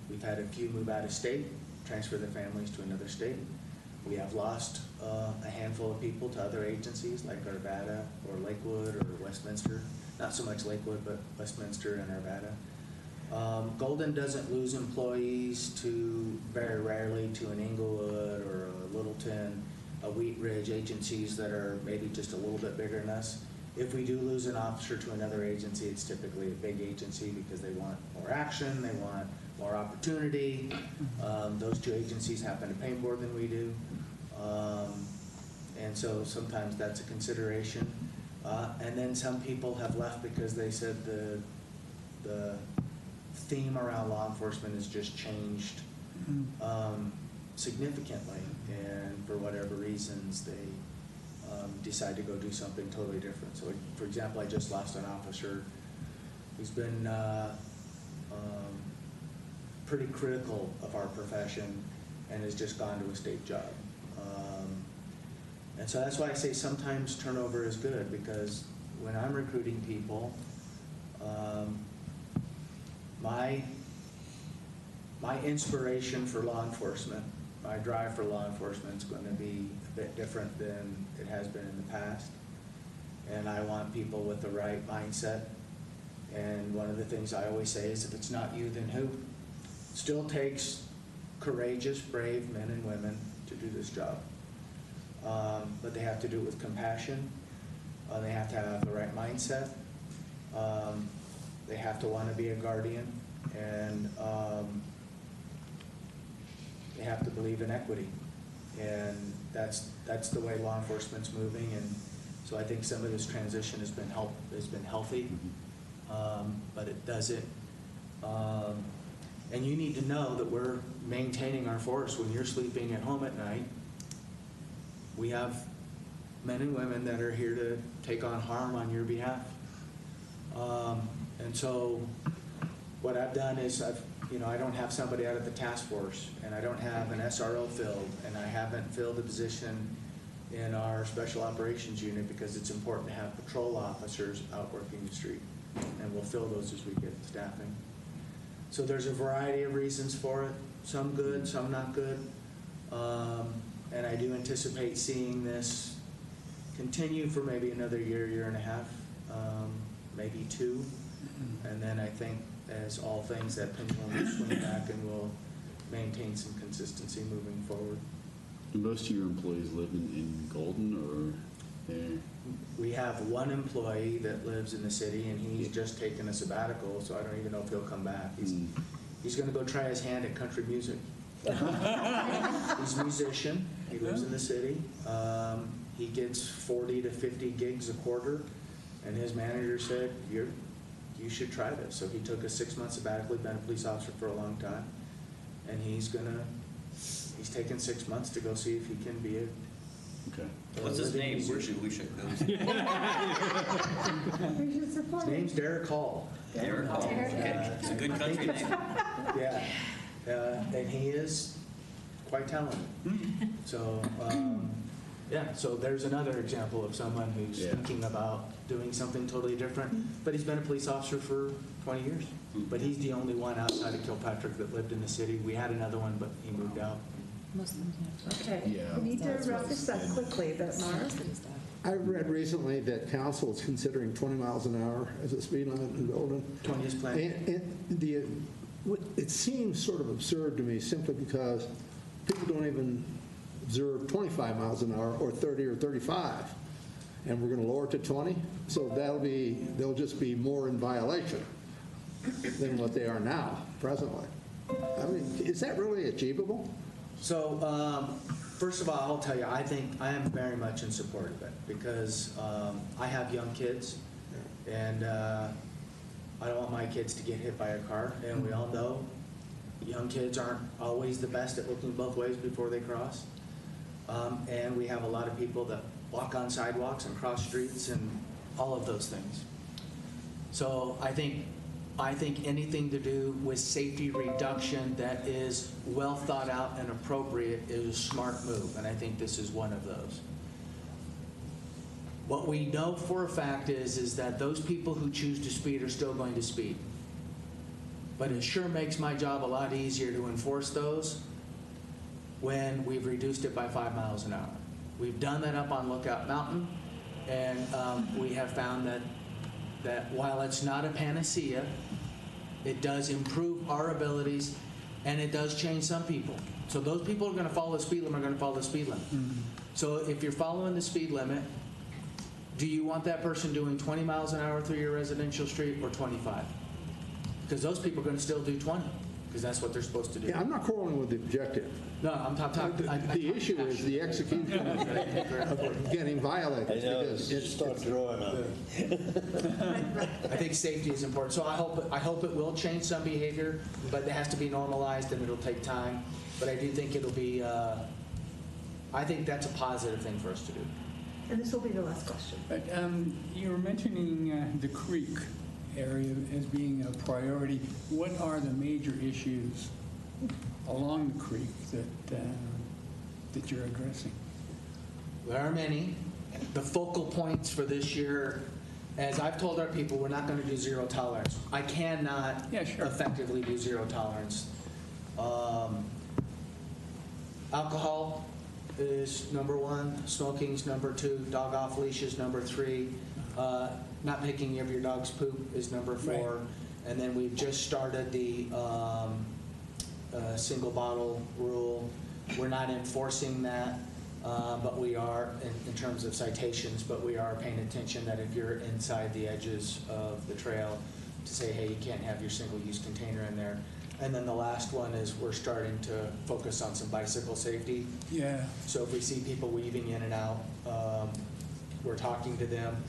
We've had a few move out of state, transfer their families to another state. We have lost a handful of people to other agencies like Arvada or Lakewood or Westminster. Not so much Lakewood, but Westminster and Arvada. Golden doesn't lose employees to, very rarely, to an Englewood or a Littleton, a Wheat Ridge, agencies that are maybe just a little bit bigger than us. If we do lose an officer to another agency, it's typically a big agency because they want more action, they want more opportunity. Those two agencies happen to pay more than we do. And so sometimes that's a consideration. And then some people have left because they said the theme around law enforcement has just changed significantly, and for whatever reasons they decide to go do something totally different. So, for example, I just lost an officer who's been pretty critical of our profession and has just gone to a state job. And so that's why I say sometimes turnover is good, because when I'm recruiting people, my inspiration for law enforcement, my drive for law enforcement is going to be a bit different than it has been in the past. And I want people with the right mindset. And one of the things I always say is, if it's not you, then who? It still takes courageous, brave men and women to do this job. But they have to do it with compassion. They have to have the right mindset. They have to want to be a guardian, and they have to believe in equity. And that's the way law enforcement's moving. And so I think some of this transition has been healthy, but it doesn't. And you need to know that we're maintaining our force. When you're sleeping at home at night, we have men and women that are here to take on harm on your behalf. And so what I've done is I don't have somebody out of the task force, and I don't have an SRO filled, and I haven't filled a position in our special operations unit because it's important to have patrol officers out working the street, and we'll fill those as we get staffing. So there's a variety of reasons for it, some good, some not good. And I do anticipate seeing this continue for maybe another year and a half, maybe two. And then I think, as all things, that pendulum will swing back and we'll maintain some consistency moving forward. Do most of your employees live in Golden, or there? We have one employee that lives in the city, and he's just taken a sabbatical, so I don't even know if he'll come back. He's going to go try his hand at country music. He's a musician. He lives in the city. He gets 40 to 50 gigs a quarter, and his manager said, you should try this. So he took a 6-month sabbatical. He's been a police officer for a long time, and he's taken 6 months to go see if he can be a. Okay. What's his name? Where should we go? His name's Derek Hall. Derek Hall. Okay. It's a good country name. Yeah, and he is quite talented. So, so there's another example of someone who's thinking about doing something totally different, but he's been a police officer for 20 years. But he's the only one outside of Kilpatrick that lived in the city. We had another one, but he moved out. Most of them can't. Okay, Yeah. we need to wrap this up quickly, but Mark? I read recently that council is considering 20 miles an hour as a speed limit in Golden. 20 is planned. And it seems sort of absurd to me, simply because people don't even observe 25 miles an hour or 30 or 35. and we're going to lower it to 20, so they'll just be more in violation than what they are now, presently. I mean, is that really achievable? So, first of all, I'll tell you, I think I am very much in support of it because I have young kids, and I don't want my kids to get hit by a car. And we all know young kids aren't always the best at looking both ways before they cross. And we have a lot of people that walk on sidewalks and cross streets and all of those things. So I think anything to do with safety reduction that is well thought out and appropriate is a smart move, and I think this is one of those. What we know for a fact is that those people who choose to speed are still going to speed. But it sure makes my job a lot easier to enforce those when we've reduced it by 5 miles an hour. We've done that up on Lookout Mountain, and we have found that while it's not a panacea, it does improve our abilities, and it does change some people. So those people who are going to follow the speed limit are going to follow the speed limit. So if you're following the speed limit, do you want that person doing 20 miles an hour through your residential street or 25? Because those people are going to still do 20, because that's what they're supposed to do. Yeah, I'm not quarreling with the objective. No, I'm talking. The issue is the execution of getting violated. I know, because just start drawing on it. I think safety is important. So I hope it will change some behavior, but it has to be normalized and it'll take time. But I do think it'll be. I think that's a positive thing for us to do. And this will be the last question. But you were mentioning the creek area as being a priority. What are the major issues along the creek that you're addressing? There are many. The focal points for this year, as I've told our people, we're not going to do zero tolerance. I cannot effectively do zero tolerance. Alcohol is number 1, smoking's number 2, dog off leash is number 3, not picking of your dog's poop is number 4, right. And then we've just started the single bottle rule. We're not enforcing that, but we are in terms of citations, but we are paying attention that if you're inside the edges of the trail, to say, hey, you can't have your single-use container in there. And then the last one is we're starting to focus on some bicycle safety. Yeah. So if we see people weaving in and out, we're talking to them.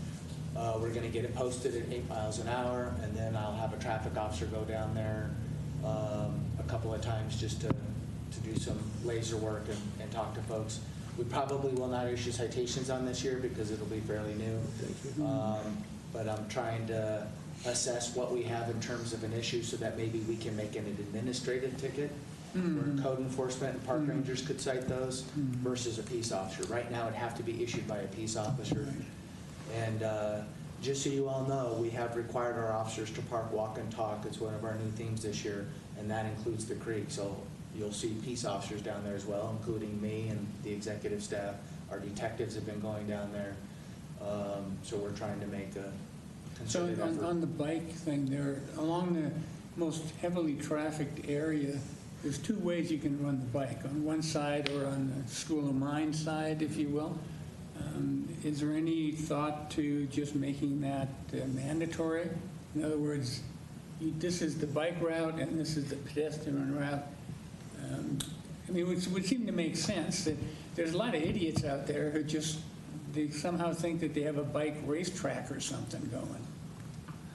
We're going to get it posted at 8 miles an hour, and then I'll have a traffic officer go down there a couple of times just to do some laser work and talk to folks. We probably will not issue citations on this year because it'll be fairly new. But I'm trying to assess what we have in terms of an issue so that maybe we can make an administrative ticket where code enforcement and park rangers could cite those versus a peace officer. Right now it'd have to be issued by a peace officer. And just so you all know, we have required our officers to park, walk, and talk. It's one of our new themes this year, and that includes the creek. So you'll see peace officers down there as well, including me and the executive staff. Our detectives have been going down there. So we're trying to make a So concerted effort. on the bike thing there, along the most heavily trafficked area, there's 2 ways you can run the bike, on one side or on the School of Mines side, if you will. Is there any thought to just making that mandatory? In other words, this is the bike route and this is the pedestrian route. I mean, it would seem to make sense that there's a lot of idiots out there who they somehow think that they have a bike racetrack or something going.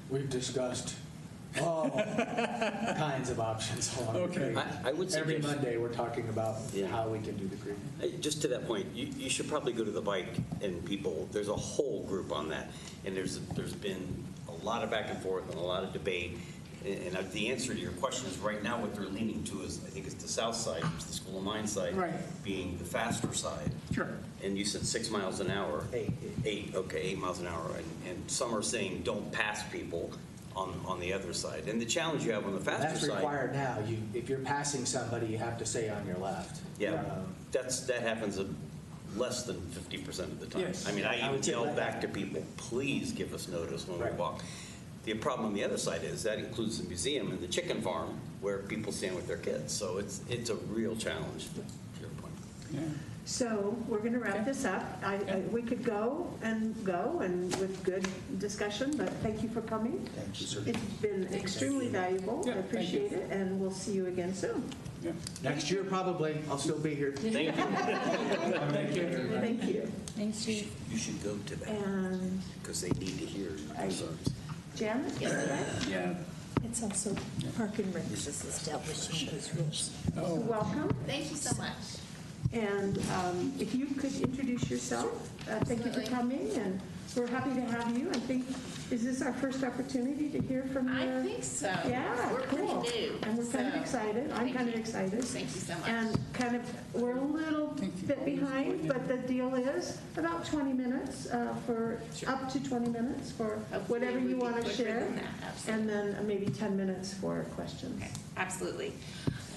We've discussed all kinds of options along the creek. I would suggest, Every Monday, we're talking about how we can do the creek. just to that point, you should probably go to the bike and people, there's a whole group on that. And there's been a lot of back and forth and a lot of debate. And the answer to your question is right now what they're leaning to is, I think it's the south side, it's the School of Mines side, being the faster side. Sure. And you said 6 miles an hour. 8. Okay, 8 miles an hour. And some are saying don't pass people on the other side. And the challenge you have on the faster side. That's required now. If you're passing somebody, you have to say on your left. Yeah, that happens less than 50% of the time. Yes. I mean, I even yell back to people, please give us notice when we walk. The problem on the other side is that includes the museum and the chicken farm where people stand with their kids. So it's a real challenge, to your point. Yeah. So we're going to wrap this up. We could go and with good discussion, but thank you for coming. Thank you, sir. It's been extremely valuable. I Yeah, thank appreciate it, and we'll see you again soon. Yeah. Next year, probably, I'll still be here. Thank you. Thank you. Thank you. Thanks, Chief. You should go to that, And because they need to hear your concerns. Janet, is that right? Yeah. It's also Park and Rec is establishing those rules. Oh, Welcome. Thank you so much. And if you could introduce yourself, thank you for coming, and we're happy to have you. I think, is this our first opportunity to hear from you? I think so. Yeah, We're pretty cool. new. And we're kind of so excited. I'm thank kind of you. excited. Thank you so much. And kind of, we're a little bit behind, but the deal is about 20 minutes up to 20 minutes for Hopefully whatever we'll you be want to quicker share. than that, absolutely. And then maybe 10 minutes for questions. Okay, absolutely.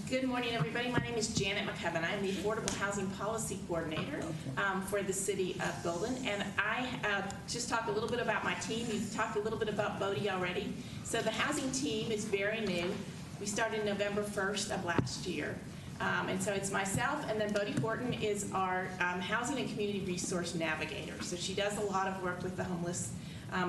Good morning, everybody. My name is Janet McKevin. I'm the Affordable Housing Policy Coordinator for the City of Golden. And I just talk a little bit about my team. You've talked a little bit about Bodie already. So the housing team is very new. We started November 1st of last year. And so it's myself, and then Bodie Horton is our Housing and Community Resource Navigator. So she does a lot of work with the homeless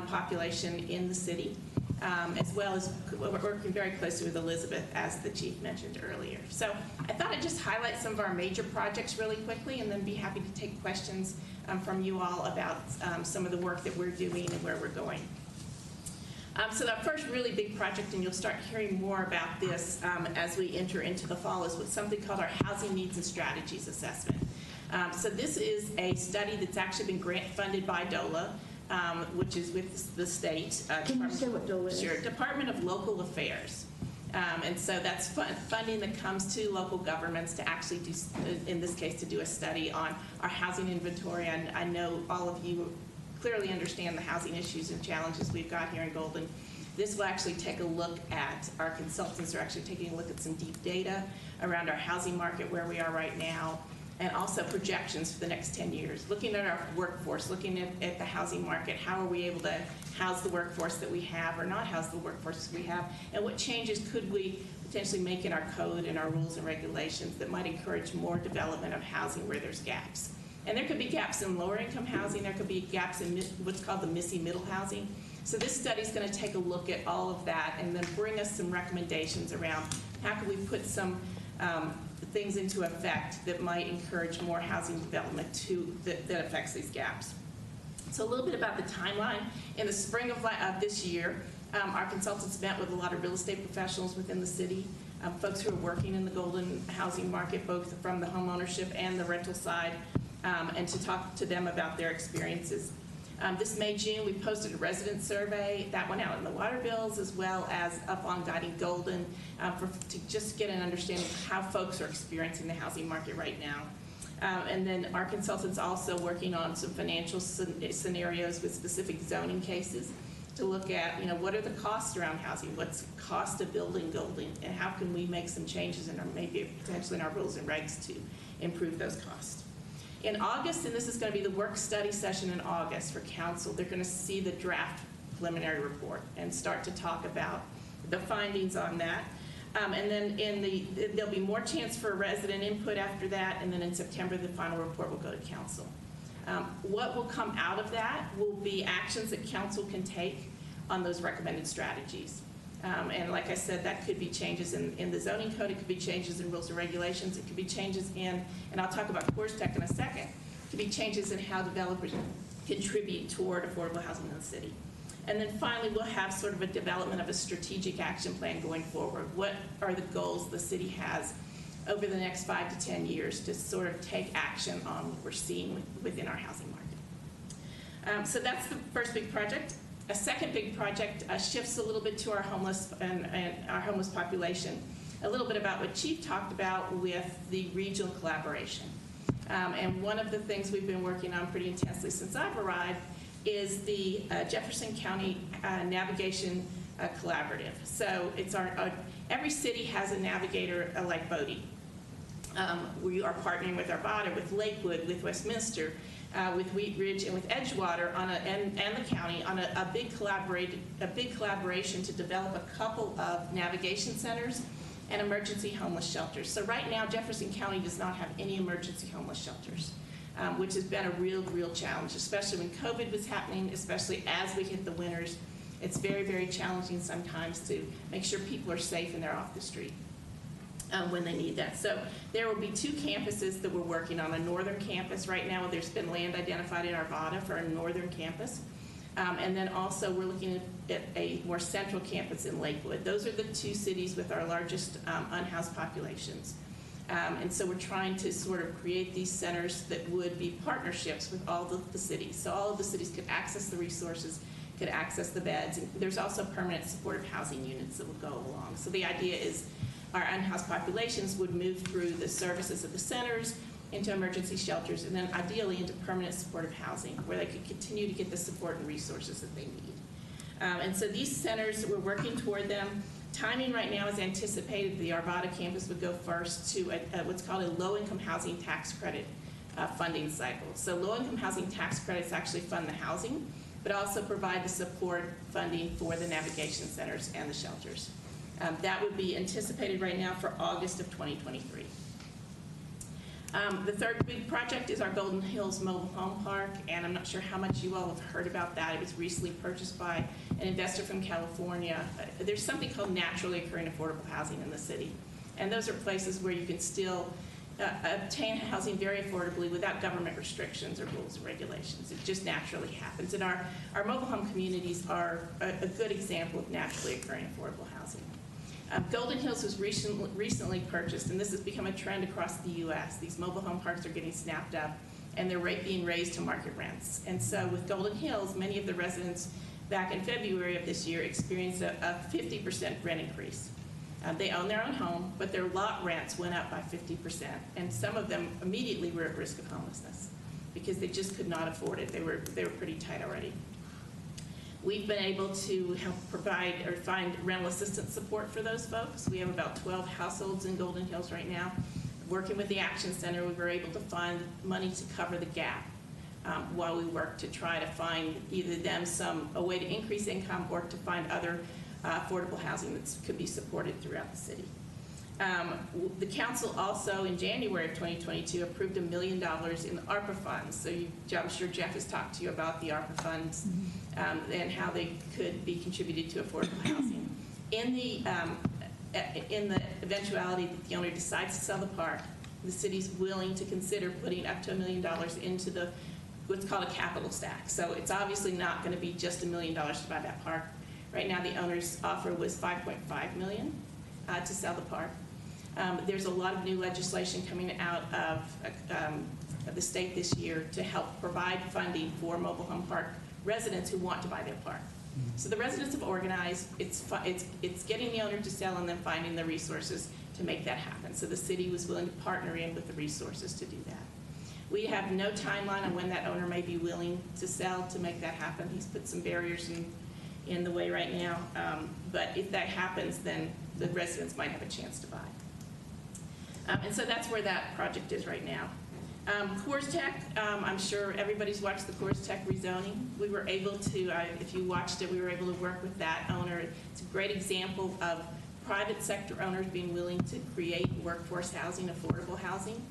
population in the city. As well as working very closely with Elizabeth, as the chief mentioned earlier. So I thought I'd just highlight some of our major projects really quickly, and then be happy to take questions from you all about some of the work that we're doing and where we're going. So the first really big project, and you'll start hearing more about this as we enter into the fall, is what's something called our Housing Needs and Strategies Assessment. So this is a study that's actually been grant funded by DOLA, which is with the state. Can you say what DOLA is? Sure, Department of Local Affairs. And so that's funding that comes to local governments to actually do, in this case, to do a study on our housing inventory. And I know all of you clearly understand the housing issues and challenges we've got here in Golden. This will actually take a look at, our consultants are actually taking a look at some deep data around our housing market, where we are right now, and also projections for the next 10 years, looking at our workforce, looking at the housing market, how are we able to house the workforce that we have or not house the workforce we have, and what changes could we potentially make in our code and our rules and regulations that might encourage more development of housing where there's gaps. And there could be gaps in lower income housing, there could be gaps in what's called the missing middle housing. So this study is going to take a look at all of that and then bring us some recommendations around how can we put some things into effect that might encourage more housing development that affects these gaps. So a little bit about the timeline. In the spring of this year, our consultants met with a lot of real estate professionals within the city, folks who are working in the Golden housing market, both from the home ownership and the rental side, and to talk to them about their experiences. This May, June, we posted a resident survey. That went out in the water bills as well as up on Guiding Golden to just get an understanding of how folks are experiencing the housing market right now. And then our consultants also working on some financial scenarios with specific zoning cases to look at, what are the costs around housing? What's the cost of building Golden? And how can we make some changes in our, maybe potentially in our rules and regs to improve those costs? In August, and this is going to be the work study session in August for council, they're going to see the draft preliminary report and start to talk about the findings on that. And then there'll be more chance for resident input after that, and then in September, the final report will go to council. What will come out of that will be actions that council can take on those recommended strategies. And like I said, that could be changes in the zoning code, it could be changes in rules and regulations, it could be changes in, and I'll talk about CoreStech in a second, it could be changes in how developers contribute toward affordable housing in the city. And then finally, we'll have sort of a development of a strategic action plan going forward. What are the goals the city has over the next 5 to 10 years to sort of take action on what we're seeing within our housing market? So that's the first big project. A second big project shifts a little bit to our homeless and our homeless population. A little bit about what Chief talked about with the regional collaboration. And one of the things we've been working on pretty intensely since I've arrived is the Jefferson County Navigation Collaborative. So it's every city has a navigator like Bodie. We are partnering with Arvada, with Lakewood, with Westminster, with Wheat Ridge, and with Edgewater and the county on a big collaboration to develop a couple of navigation centers and emergency homeless shelters. So right now, Jefferson County does not have any emergency homeless shelters, which has been a real challenge, especially when COVID was happening, especially as we hit the winters. It's very challenging sometimes to make sure people are safe and they're off the street when they need that. So there will be 2 campuses that we're working on. A northern campus right now, there's been land identified in Arvada for a northern campus. And then also we're looking at a more central campus in Lakewood. Those are the 2 cities with our largest unhoused populations. And so we're trying to sort of create these centers that would be partnerships with all the cities. So all of the cities could access the resources, could access the beds. And there's also permanent supportive housing units that would go along. So the idea is our unhoused populations would move through the services of the centers into emergency shelters, and then ideally into permanent supportive housing, where they could continue to get the support and resources that they need. And so these centers, we're working toward them. Timing right now is anticipated. The Arvada campus would go first to what's called a low-income housing tax credit funding cycle. So low-income housing tax credits actually fund the housing, but also provide the support funding for the navigation centers and the shelters. That would be anticipated right now for August of 2023. The third big project is our Golden Hills Mobile Home Park, and I'm not sure how much you all have heard about that. It was recently purchased by an investor from California. There's something called naturally occurring affordable housing in the city, and those are places where you can still obtain housing very affordably without government restrictions or rules and regulations. It just naturally happens, and our mobile home communities are a good example of naturally occurring affordable housing. Golden Hills was recently purchased, and this has become a trend across the U.S. These mobile home parks are getting snapped up, and they're being raised to market rents. And so with Golden Hills, many of the residents back in February of this year experienced a 50% rent increase. They own their own home, but their lot rents went up by 50%, and some of them immediately were at risk of homelessness because they just could not afford it. They were pretty tight already. We've been able to help provide or find rental assistance support for those folks. We have about 12 households in Golden Hills right now. Working with the Action Center, we were able to find money to cover the gap while we work to try to find either them a way to increase income or to find other affordable housing that could be supported throughout the city. The council also, in January of 2022, approved $1 million in the ARPA funds. So I'm sure Jeff has talked to you about the ARPA funds and how they could be contributed to affordable housing. In the eventuality that the owner decides to sell the park, the city's willing to consider putting up to $1 million into what's called a capital stack. So it's obviously not going to be just $1 million to buy that park. Right now, the owner's offer was $5.5 million to sell the park. There's a lot of new legislation coming out of the state this year to help provide funding for mobile home park residents who want to buy their park. So the residents have organized. It's getting the owner to sell and then finding the resources to make that happen. So the city was willing to partner in with the resources to do that. We have no timeline on when that owner may be willing to sell to make that happen. He's put some barriers in the way right now. But if that happens, then the residents might have a chance to buy. And so that's where that project is right now. Coors Tech, I'm sure everybody's watched the Coors Tech rezoning. We were able to, if you watched it, we were able to work with that owner. It's a great example of private sector owners being willing to create workforce housing, affordable housing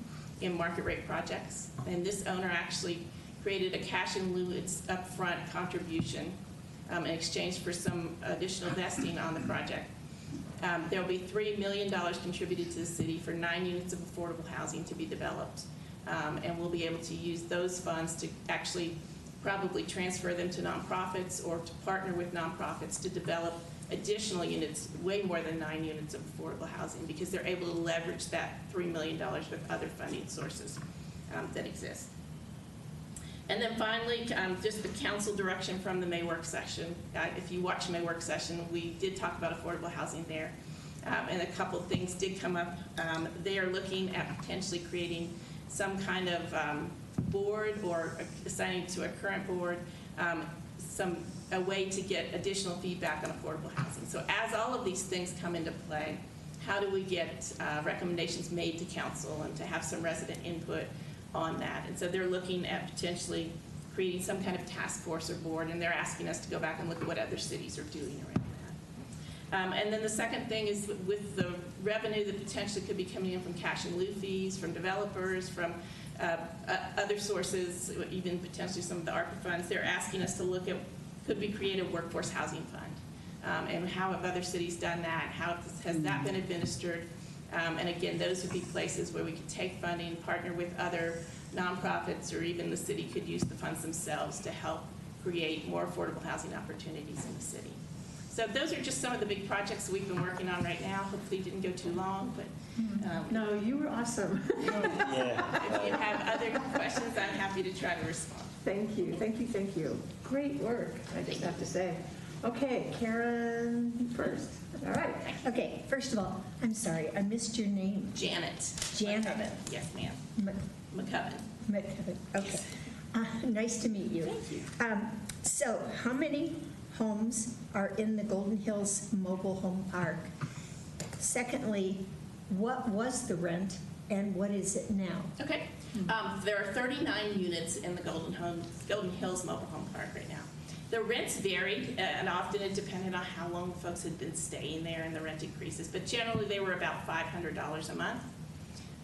in market rate projects. And this owner actually created a cash in lieu upfront contribution in exchange for some additional vesting on the project. There will be $3 million contributed to the city for 9 units of affordable housing to be developed. And we'll be able to use those funds to actually probably transfer them to nonprofits or to partner with nonprofits to develop additional units, way more than 9 units of affordable housing, because they're able to leverage that $3 million with other funding sources that exist. And then finally, just the council direction from the May work session. If you watch May work session, we did talk about affordable housing there. And a couple things did come up. They are looking at potentially creating some kind of board or assigning to a current board a way to get additional feedback on affordable housing. So as all of these things come into play, how do we get recommendations made to council and to have some resident input on that? And so they're looking at potentially creating some kind of task force or board, and they're asking us to go back and look at what other cities are doing around And then the second thing is with the revenue that potentially could be coming in from cash and lieu fees, from developers, from other sources, even potentially some of the ARPA funds, they're asking us to look at, could we create a workforce housing fund? And how have other cities done that? How has that been administered? And again, those would be places where we could take funding, partner with other nonprofits, or even the city could use the funds themselves to help create more affordable housing opportunities in the city. So those are just some of the big projects that we've been working on right now. Hopefully it didn't go too long, but No, you were awesome. if you have other questions, I'm happy to try to respond. Thank you, thank you, thank you. Great work, I just have to say. Okay, Karen first. All right, okay, first of all, I'm sorry, I missed your name. Janet. Janet. McCubbin. Yes, ma'am. McCubbin. McCubbin, okay. Nice to meet you. Thank you. So how many homes are in the Golden Hills Mobile Home Park? Secondly, what was the rent and what is it now? Okay. There are 39 units in the Golden Hills Mobile Home Park right now. The rents varied, and often it depended on how long folks had been staying there and the rent increases, but generally they were about $500 a month.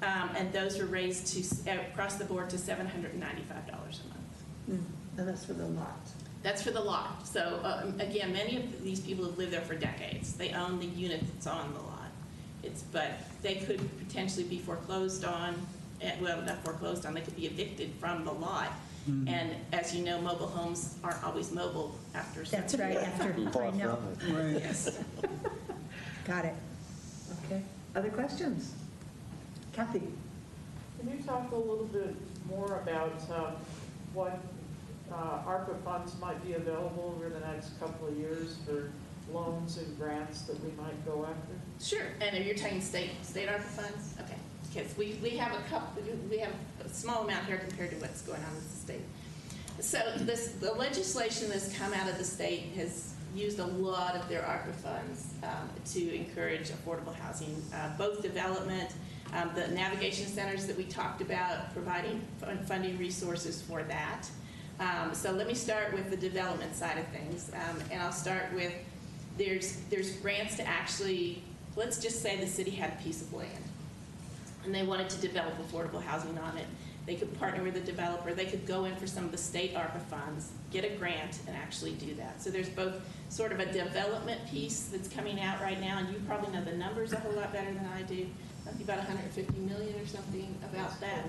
And those were raised to across the board to $795 a month. And that's for the lot. That's for the lot. So again, many of these people have lived there for decades. They own the unit that's on the lot. But they could potentially be foreclosed on, well, not foreclosed on, they could be evicted from the lot. Mm-hmm. And as you know, mobile homes aren't always mobile after. That's right, after, I know. Right. Yes. Got it. Okay, other questions? Kathy? Can you talk a little bit more about what ARPA funds might be available over the next couple of years for loans and grants that we might go after? Sure. And you're talking state ARPA funds? Okay. Because we have a small amount here compared to what's going on with the state. So the legislation that's come out of the state has used a lot of their ARPA funds to encourage affordable housing, both development, the navigation centers that we talked about, providing funding resources for that. So let me start with the development side of things, and I'll start with there's grants to actually, let's just say the city had a piece of land and they wanted to develop affordable housing on it. They could partner with a developer. They could go in for some of the state ARPA funds, get a grant, and actually do that. So there's both sort of a development piece that's coming out right now, and you probably know the numbers a whole lot better than I do. Might be about 150 million or something about that.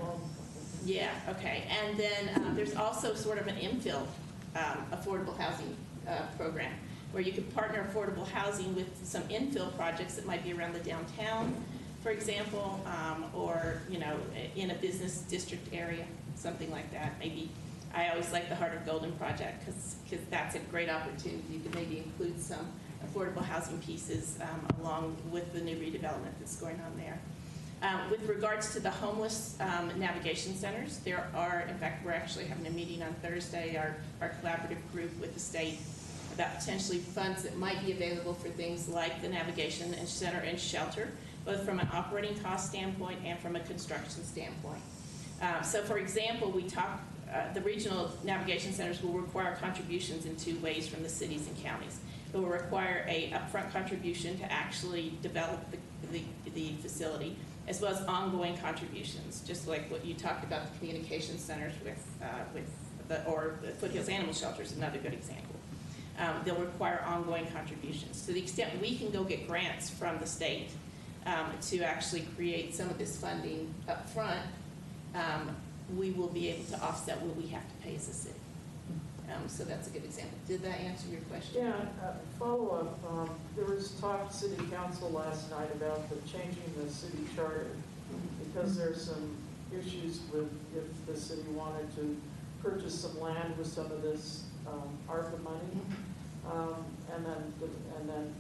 Yeah, okay. And then there's also sort of an infill affordable housing program where you could partner affordable housing with some infill projects that might be around the downtown, for example, or, you know, in a business district area, something like that. Maybe, I always like the Heart of Golden project because that's a great opportunity. You could maybe include some affordable housing pieces along with the new redevelopment that's going on there. With regards to the homeless navigation centers, there are, in fact, we're actually having a meeting on Thursday, our collaborative group with the state, about potentially funds that might be available for things like the navigation center and shelter, both from an operating cost standpoint and from a construction standpoint. So for example, we talked, the regional navigation centers will require contributions in two ways from the cities and counties. It will require a upfront contribution to actually develop the facility, as well as ongoing contributions, just like what you talked about the communication centers or the Foothills Animal Shelter is another good example. They'll require ongoing contributions. To the extent we can go get grants from the state to actually create some of this funding up front, we will be able to offset what we have to pay as a city. So that's a good example. Did that answer your question? Yeah, follow-up. There was talk at City Council last night about changing the city charter because there's some issues with if the city wanted to purchase some land with some of this ARPA money and then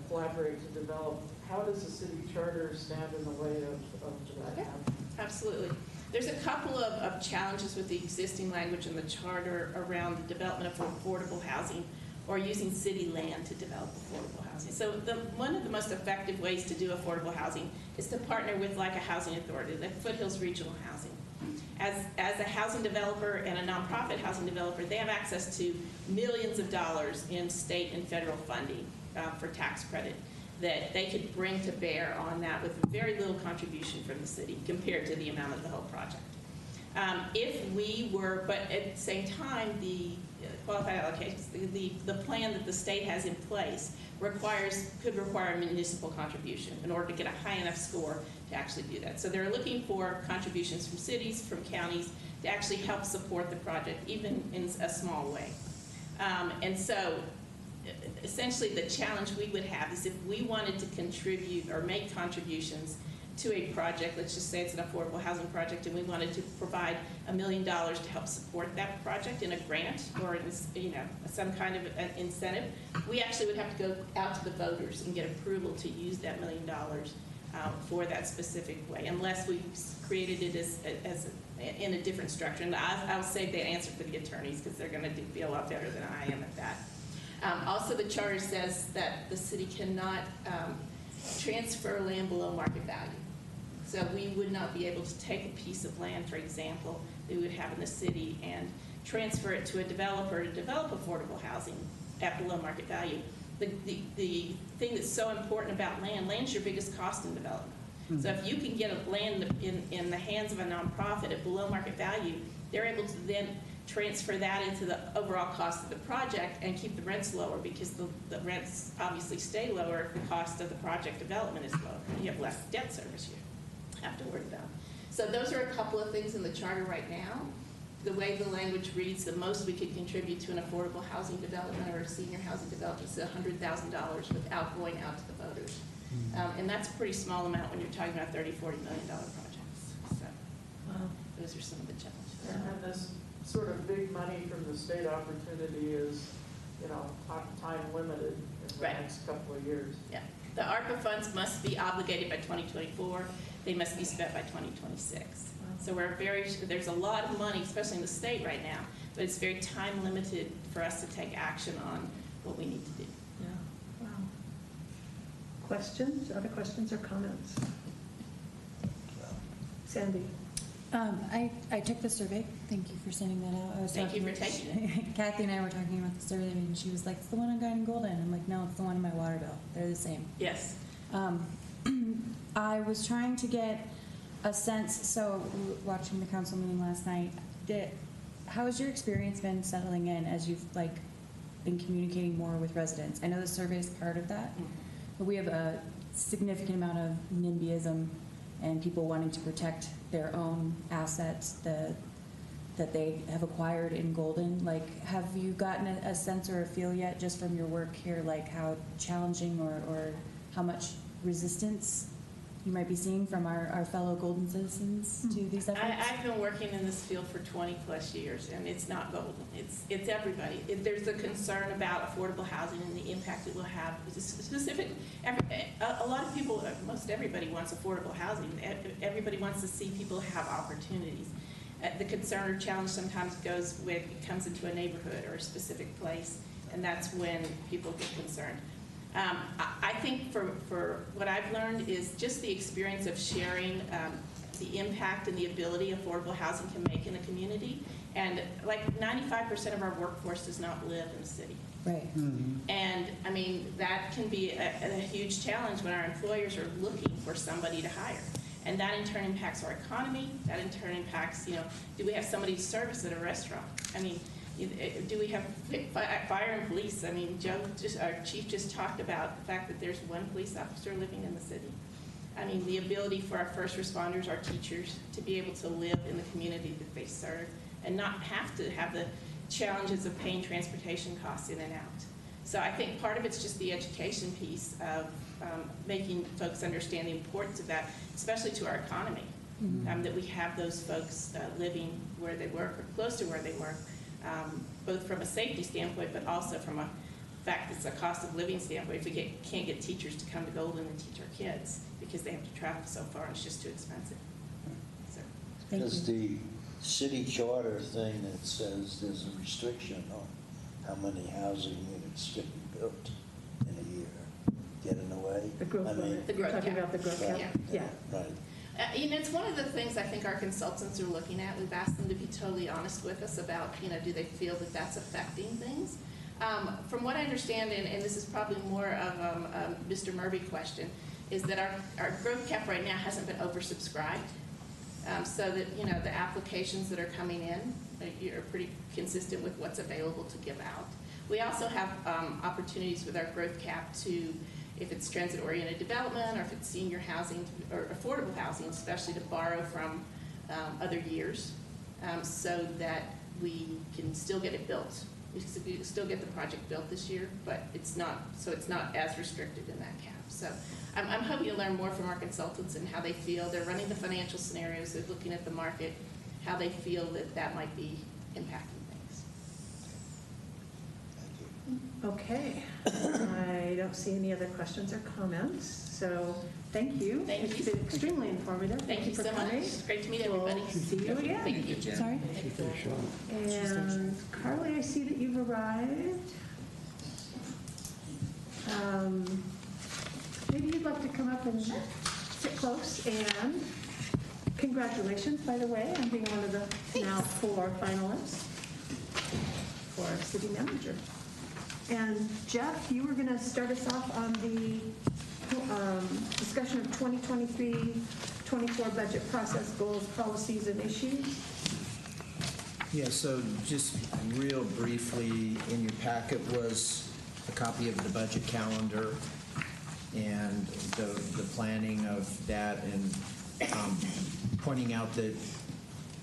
collaborate to develop. How does the city charter stand in the way of that? Okay. Absolutely. There's a couple of challenges with the existing language in the charter around the development of affordable housing or using city land to develop affordable housing. So one of the most effective ways to do affordable housing is to partner with like a housing authority, like Foothills Regional Housing. As a housing developer and a nonprofit housing developer, they have access to millions of dollars in state and federal funding for tax credit that they could bring to bear on that with very little contribution from the city compared to the amount of the whole project. If we were, but at the same time, the qualified allocations, the plan that the state has in place could require a municipal contribution in order to get a high enough score to actually do that. So they're looking for contributions from cities, from counties, to actually help support the project, even in a small way. And so essentially the challenge we would have is if we wanted to contribute or make contributions to a project, let's just say it's an affordable housing project, and we wanted to provide $1 million to help support that project in a grant or in, some kind of an incentive, we actually would have to go out to the voters and get approval to use that $1 million for that specific way, unless we created it as in a different structure. And I'll save that answer for the attorneys because they're going to be a lot better than I am at that. Also, the charter says that the city cannot transfer land below market value. So we would not be able to take a piece of land, for example, that we would have in the city and transfer it to a developer to develop affordable housing at below market value. The thing that's so important about land's your biggest cost in development. Mm-hmm. So if you can get a land in the hands of a nonprofit at below market value, they're able to then transfer that into the overall cost of the project and keep the rents lower because the rents obviously stay lower if the cost of the project development is lower. You have less debt service you have to worry about. So those are a couple of things in the charter right now. The way the language reads, the most we could contribute to an affordable housing development or a senior housing development is $100,000 without going out to the voters. And that's a pretty small amount when you're talking about $30, $40 million projects. So those are some of the challenges. And this sort of big money from the state opportunity is, time limited in the next couple of years. Yeah. The ARPA funds must be obligated by 2024. They must be spent by 2026. So there's a lot of money, especially in the state right now, but it's very time limited for us to take action on what we need to do. Yeah. Wow. Questions? Other questions or comments? Sandy? I took the survey. Thank you for sending that out. Thank you for taking it. Kathy and I were talking about the survey, and she was like, "It's the one on Guiding Golden." I'm like, "No, it's the one in my water bill. They're the same." Yes. I was trying to get a sense. So, watching the council meeting last night, how has your experience been settling in as you've been communicating more with residents? I know the survey is part of that, but we have a significant amount of NIMBYism and people wanting to protect their own assets that they have acquired in Golden. Have you gotten a sense or a feel yet, just from your work here, how challenging or how much resistance you might be seeing from our fellow Golden citizens to these efforts? I've been working in this field for 20 plus years, and it's not Golden. It's everybody. There's a concern about affordable housing and the impact it will have. A lot of people, most everybody wants affordable housing. Everybody wants to see people have opportunities. The concern or challenge sometimes comes into a neighborhood or a specific place, and that's when people get concerned. I think for what I've learned is just the experience of sharing the impact and the ability affordable housing can make in a community. And 95% of our workforce does not live in the city. Right. Mm-hmm. And I mean, that can be a huge challenge when our employers are looking for somebody to hire. And that in turn impacts our economy. That in turn impacts, do we have somebody to service at a restaurant? I mean, do we have fire and police? I mean, our chief just talked about the fact that there's one police officer living in the city. I mean, the ability for our first responders, our teachers, to be able to live in the community that they serve and not have to have the challenges of paying transportation costs in and out. So I think part of it's just the education piece of making folks understand the importance of that, especially to our economy, that we have those folks living where they work or close to where they work. Both from a safety standpoint, but also from a fact it's a cost of living standpoint. If we can't get teachers to come to Golden and teach our kids because they have to travel so far and it's just too expensive. So, There's the city charter thing that says there's a restriction on how many housing units can be built in a year. Get in the way? The growth limit. The growth Talking cap. about the growth cap? Yeah. Right. It's one of the things I think our consultants are looking at. We've asked them to be totally honest with us about, do they feel that that's affecting things? From what I understand, and this is probably more of a Mr. Murphy question, is that our growth cap right now hasn't been oversubscribed. So that, you know, the applications that are coming in are pretty consistent with what's available to give out. We also have opportunities with our growth cap to, if it's transit-oriented development or if it's senior housing or affordable housing, especially to borrow from other years so that we can still get it built. We still get the project built this year, but it's not as restricted in that cap. So I'm hoping to learn more from our consultants and how they feel. They're running the financial scenarios, they're looking at the market, how they feel that might be impacting things. Okay. I don't see any other questions or comments, so thank you. Thank you. It's been extremely informative. Thank you for so much. coming. It's great to meet everybody. We'll see you again. Thank you. Sorry? And Carly, I see that you've arrived. Maybe you'd like to come up and sit close, and congratulations, by the way, on being one of the now 4 finalists for city manager. And Jeff, you were going to start us off on the discussion of 2023-24 budget process goals, policies, and issues. Yeah, so just real briefly, in your packet was a copy of the budget calendar and the planning of that, and pointing out that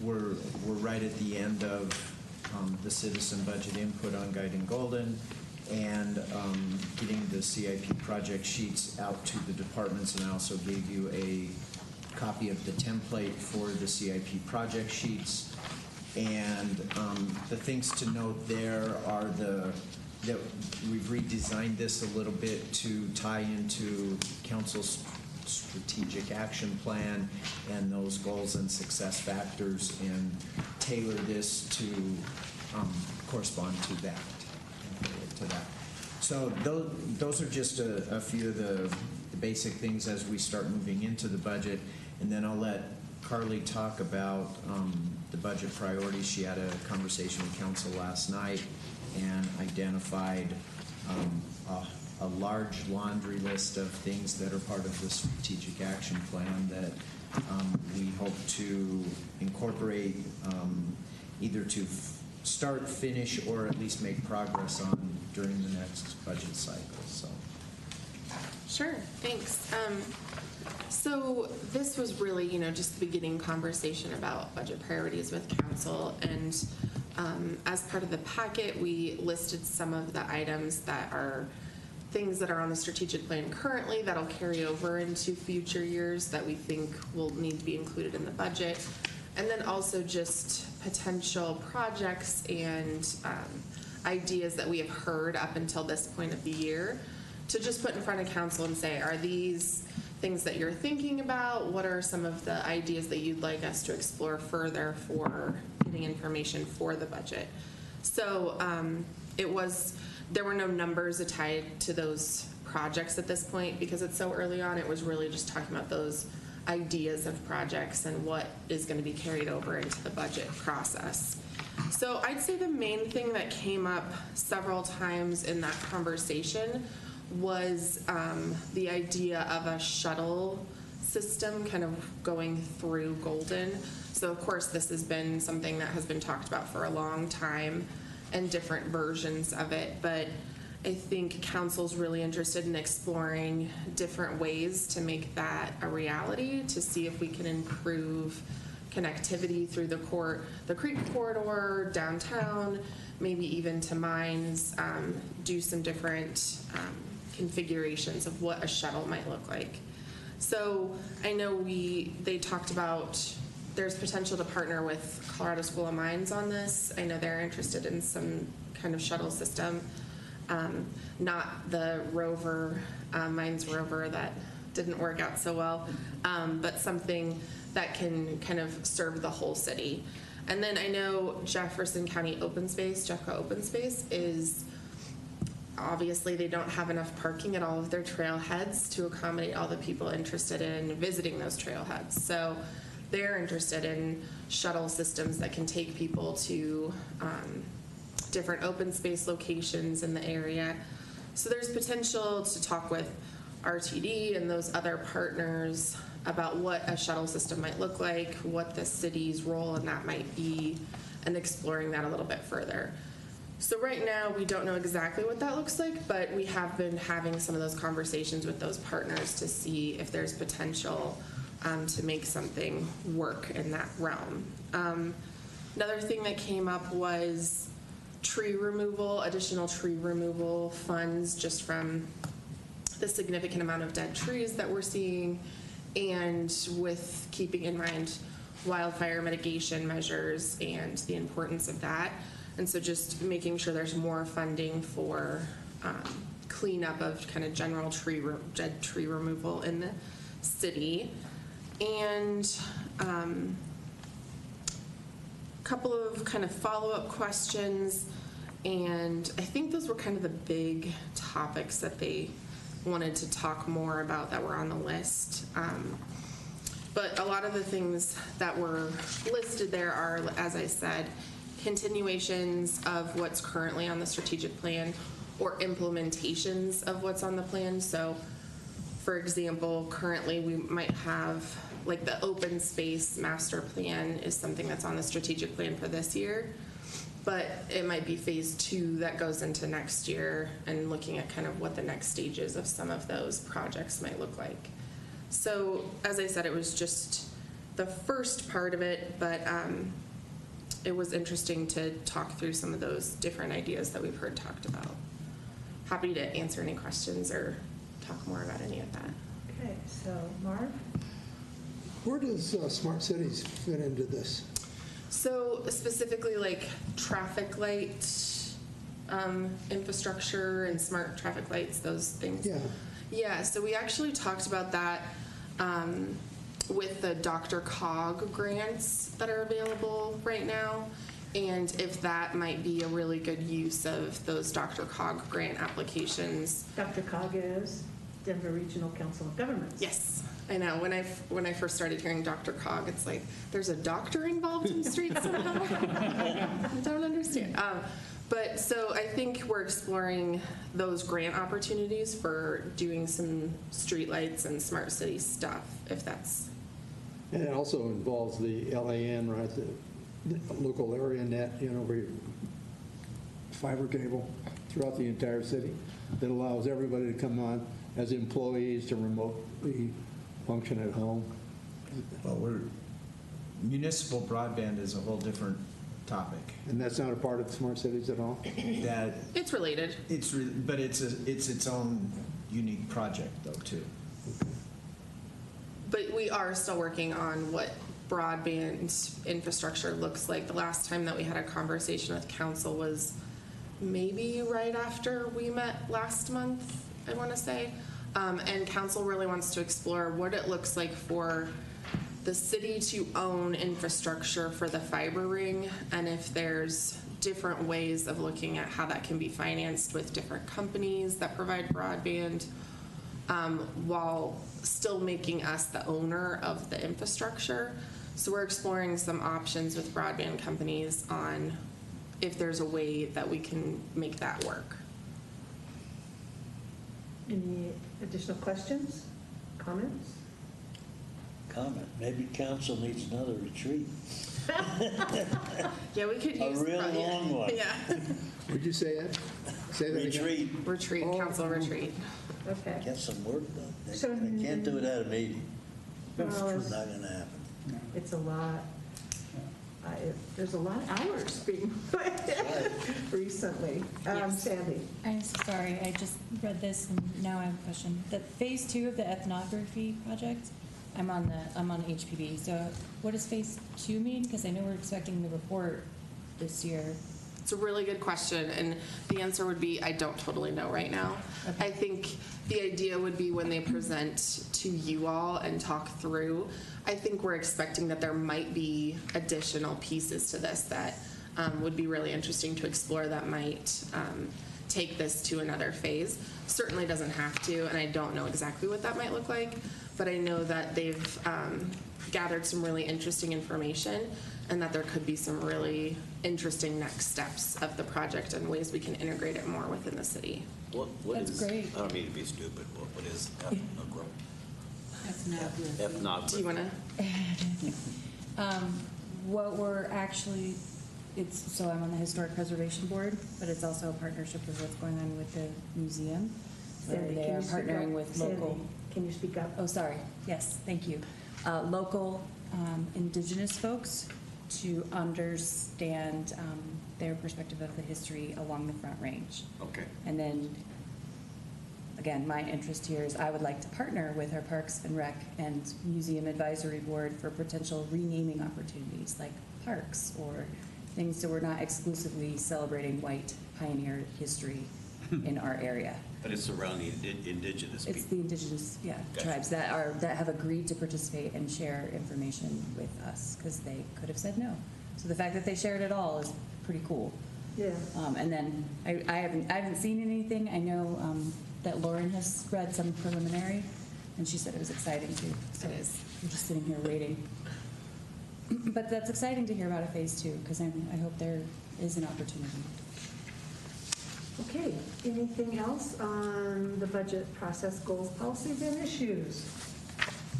we're right at the end of the citizen budget input on Guiding Golden, and getting the CIP project sheets out to the departments. And I also gave you a copy of the template for the CIP project sheets. And the things to note there are that we've redesigned this a little bit to tie into council's strategic action plan and those goals and success factors, and tailor this to correspond to that. So those are just a few of the basic things as we start moving into the budget, and then I'll let Carly talk about the budget priorities. She had a conversation with council last night and identified a large laundry list of things that are part of the strategic action plan that we hope to incorporate either to start, finish, or at least make progress on during the next budget cycle. So. Sure, thanks. So this was really, just the beginning conversation about budget priorities with council, and as part of the packet, we listed some of the items that are things that are on the strategic plan currently that'll carry over into future years that we think will need to be included in the budget. And then also just potential projects and ideas that we have heard up until this point of the year to just put in front of council and say, are these things that you're thinking about? What are some of the ideas that you'd like us to explore further for getting information for the budget? So there were no numbers tied to those projects at this point because it's so early on. It was really just talking about those ideas of projects and what is going to be carried over into the budget process. So I'd say the main thing that came up several times in that conversation was the idea of a shuttle system kind of going through Golden. So of course this has been something that has been talked about for a long time and different versions of it, but I think council's really interested in exploring different ways to make that a reality, to see if we can improve connectivity through the Creek corridor, downtown, maybe even to Mines, do some different configurations of what a shuttle might look like. So I know they talked about there's potential to partner with Colorado School of Mines on this. I know they're interested in some kind of shuttle system. Not the rover, Mines rover that didn't work out so well, but something that can kind of serve the whole city. And then I know Jefferson County Open Space, Jeffco Open Space, is obviously they don't have enough parking at all of their trailheads to accommodate all the people interested in visiting those trailheads. So they're interested in shuttle systems that can take people to different open space locations in the area. So there's potential to talk with RTD and those other partners about what a shuttle system might look like, what the city's role in that might be, and exploring that a little bit further. So right now, we don't know exactly what that looks like, but we have been having some of those conversations with those partners to see if there's potential to make something work in that realm. Another thing that came up was tree removal, additional tree removal funds just from the significant amount of dead trees that we're seeing, and with keeping in mind wildfire mitigation measures and the importance of that. And so just making sure there's more funding for cleanup of kind of general dead tree removal in the city. And a couple of kind of follow-up questions. And I think those were kind of the big topics that they wanted to talk more about that were on the list. But a lot of the things that were listed there are, as I said, continuations of what's currently on the strategic plan or implementations of what's on the plan. So, for example, currently we might have, like, the open space master plan is something that's on the strategic plan for this year, but it might be phase 2 that goes into next year, and looking at kind of what the next stages of some of those projects might look like. So, as I said, it was just the first part of it, but it was interesting to talk through some of those different ideas that we've heard talked about. Happy to answer any questions or talk more about any of that. Okay, so Marv? Where does smart cities fit into this? So specifically like traffic light infrastructure and smart traffic lights, those things. Yeah. Yeah, so we actually talked about that with the DRCOG grants that are available right now, and if that might be a really good use of those DRCOG grant applications. DRCOG is Denver Regional Council of Governments. Yes, I know. When I first started hearing DRCOG, it's like there's a doctor involved in streets somehow. I don't understand. But so I think we're exploring those grant opportunities for doing some streetlights and smart city stuff, if that's. And it also involves the LAN, right, the local area net, where you fiber cable throughout the entire city that allows everybody to come on as employees to remotely function at home. Well, municipal broadband is a whole different topic. And that's not a part of smart cities at all? That It's related. but it's its own unique project though too. But we are still working on what broadband infrastructure looks like. The last time that we had a conversation with council was maybe right after we met last month, I want to say. And council really wants to explore what it looks like for the city to own infrastructure for the fiber ring, and if there's different ways of looking at how that can be financed with different companies that provide broadband, while still making us the owner of the infrastructure. So we're exploring some options with broadband companies on if there's a way that we can make that work. Any additional questions, comments? Comment, maybe council needs another retreat. Yeah, we could use A real probably- long one. Yeah, Would you say it? Say that again. retreat, council retreat. Okay. Get some work done. They So- can't do it at a meeting. Well, It's not gonna happen. it's a lot. There's a lot of hours being put recently. Sandy? I'm so sorry, I just read this and now I have a question. The phase 2 of the ethnography project, I'm on HPB, so what does phase 2 mean? Because I know we're expecting the report this year. It's a really good question, and the answer would be I don't totally know right now. Okay. I think the idea would be when they present to you all and talk through, I think we're expecting that there might be additional pieces to this that would be really interesting to explore that might take this to another phase. Certainly doesn't have to, and I don't know exactly what that might look like, but I know that they've gathered some really interesting information and that there could be some really interesting next steps of the project and ways we can integrate it more within the city. What That's is, great. I don't mean to be stupid, what is ethnography? Do you want to? What we're actually, so I'm on the Historic Preservation Board, but it's also a partnership with what's going on with the museum. Where Sandy, they can are you speak partnering up? with Sandy, local. can you speak up? Oh, sorry. Yes, thank you. Local indigenous folks to understand their perspective of the history along the Front Range. Okay. And then, again, my interest here is I would like to partner with our Parks and Rec and Museum Advisory Board for potential renaming opportunities like parks or things so we're not exclusively celebrating white pioneer history in our area. But it's around the indigenous It's the people. indigenous, Gotcha. tribes that have agreed to participate and share information with us because they could have said no. So the fact that they shared it all is pretty cool. Yeah. And then I haven't seen anything. I know that Lauren has read some preliminary, and she said it was exciting too. So It is. we're just sitting here waiting. But that's exciting to hear about a phase 2 because I hope there is an opportunity. Okay, anything else on the budget process, goals, policies, and issues?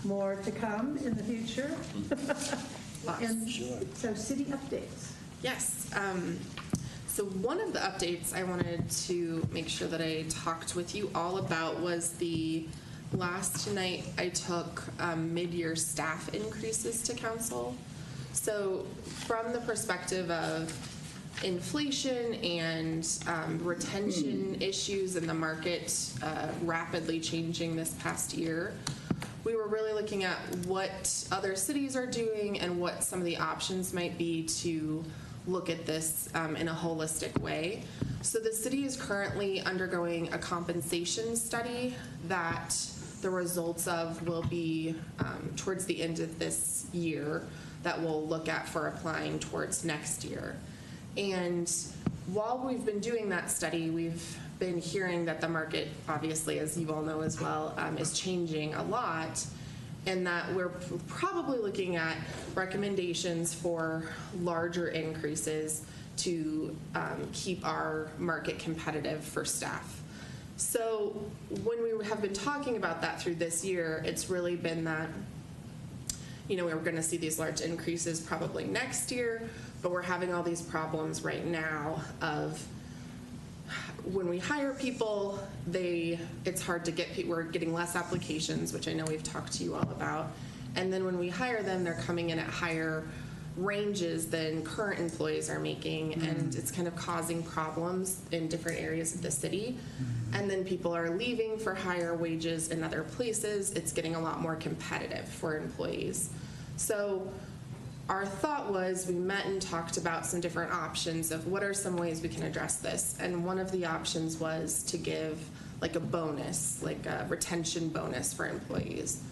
More to come in the future? And Sure. so city updates. Yes. So one of the updates I wanted to make sure that I talked with you all about was the last night I took mid-year staff increases to council. So from the perspective of inflation and retention issues in the market rapidly changing this past year, we were really looking at what other cities are doing and what some of the options might be to look at this in a holistic way. So the city is currently undergoing a compensation study that the results of will be towards the end of this year that we'll look at for applying towards next year. And while we've been doing that study, we've been hearing that the market, obviously, as you all know as well, is changing a lot, and that we're probably looking at recommendations for larger increases to keep our market competitive for staff. So when we have been talking about that through this year, it's really been that, you know, we're going to see these large increases probably next year, but we're having all these problems right now of when we hire people, it's hard to get people, we're getting less applications, which I know we've talked to you all about. And then when we hire them, they're coming in at higher ranges than current employees are making, and it's kind of causing problems in different areas of the city. And then people are leaving for higher wages in other places. It's getting a lot more competitive for employees. So our thought was we met and talked about some different options of what are some ways we can address this. And one of the options was to give like a bonus, like a retention bonus for employees.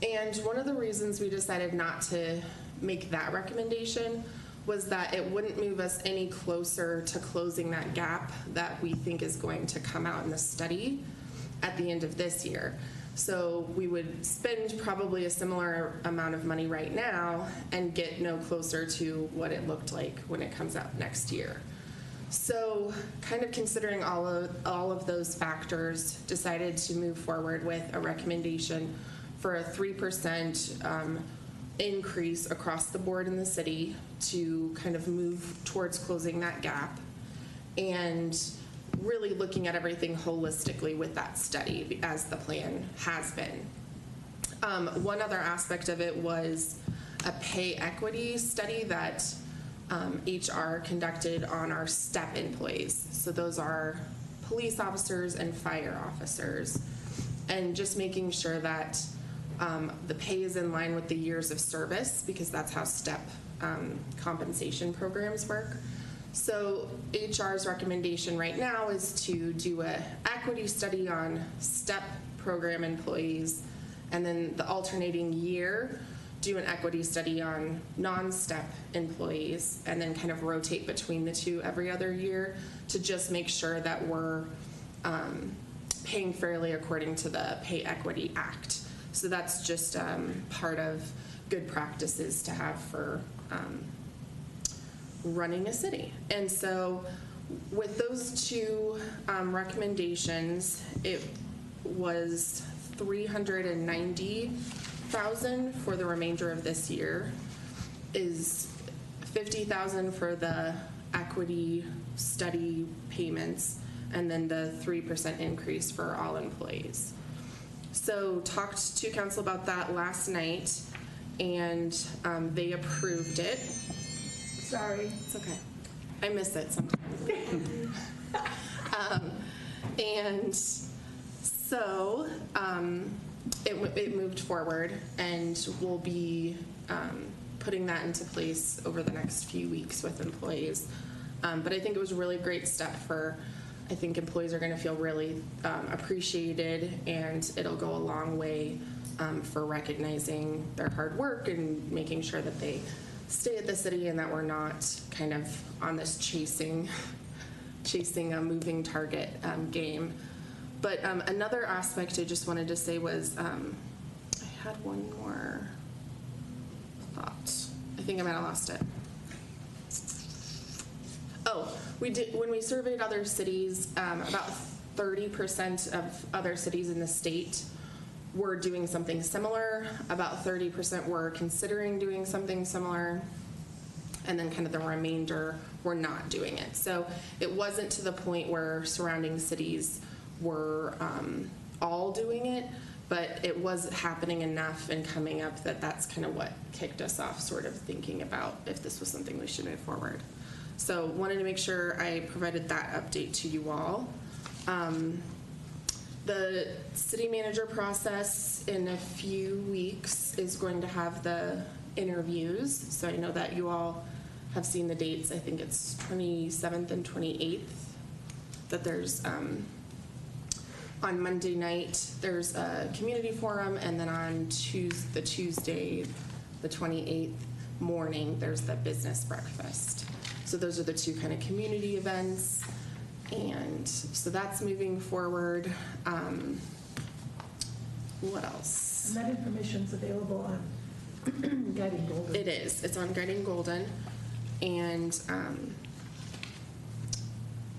And one of the reasons we decided not to make that recommendation was that it wouldn't move us any closer to closing that gap that we think is going to come out in the study at the end of this year. So we would spend probably a similar amount of money right now and get no closer to what it looked like when it comes out next year. So kind of considering all of those factors, decided to move forward with a recommendation for a 3% increase across the board in the city to kind of move towards closing that gap and really looking at everything holistically with that study as the plan has been. One other aspect of it was a pay equity study that HR conducted on our STEP employees. So those are police officers and fire officers, and just making sure that the pay is in line with the years of service, because that's how STEP compensation programs work. So HR's recommendation right now is to do an equity study on STEP program employees, and then the alternating year do an equity study on non-STEP employees, and then kind of rotate between the two every other year to just make sure that we're paying fairly according to the Pay Equity Act. So that's just part of good practices to have for running a city. And so with those two recommendations, it was $390,000 for the remainder of this year, is $50,000 for the equity study payments, and then the 3% increase for all employees. So talked to council about that last night, and they approved it. Sorry. It's okay. I miss it sometimes. And so it moved forward, and we'll be putting that into place over the next few weeks with employees. But I think it was a really great step for, I think employees are going to feel really appreciated, and it'll go a long way for recognizing their hard work and making sure that they stay at the city and that we're not kind of on this chasing a moving target game. But another aspect I just wanted to say was, I had one more thought. I think I might have lost it. Oh, we did, when we surveyed other cities, about 30% of other cities in the state were doing something similar. About 30% were considering doing something similar. And then kind of the remainder were not doing it. So it wasn't to the point where surrounding cities were all doing it, but it was happening enough and coming up that that's kind of what kicked us off, sort of thinking about if this was something we should move forward. So wanted to make sure I provided that update to you all. The city manager process in a few weeks is going to have the interviews. So I know that you all have seen the dates. I think it's 27th and 28th that there's, on Monday night, there's a community forum, and then on Tuesday, the 28th morning, there's the business breakfast. So those are the two kind of community events. And so that's moving forward. What else? And that information's available on Guiding Golden. It is. It's on Guiding Golden. And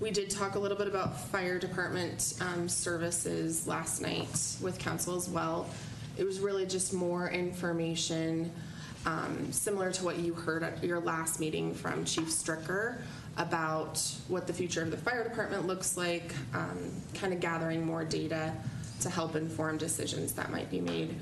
we did talk a little bit about fire department services last night with council as well. It was really just more information similar to what you heard at your last meeting from Chief Stricker about what the future of the fire department looks like, kind of gathering more data to help inform decisions that might be made.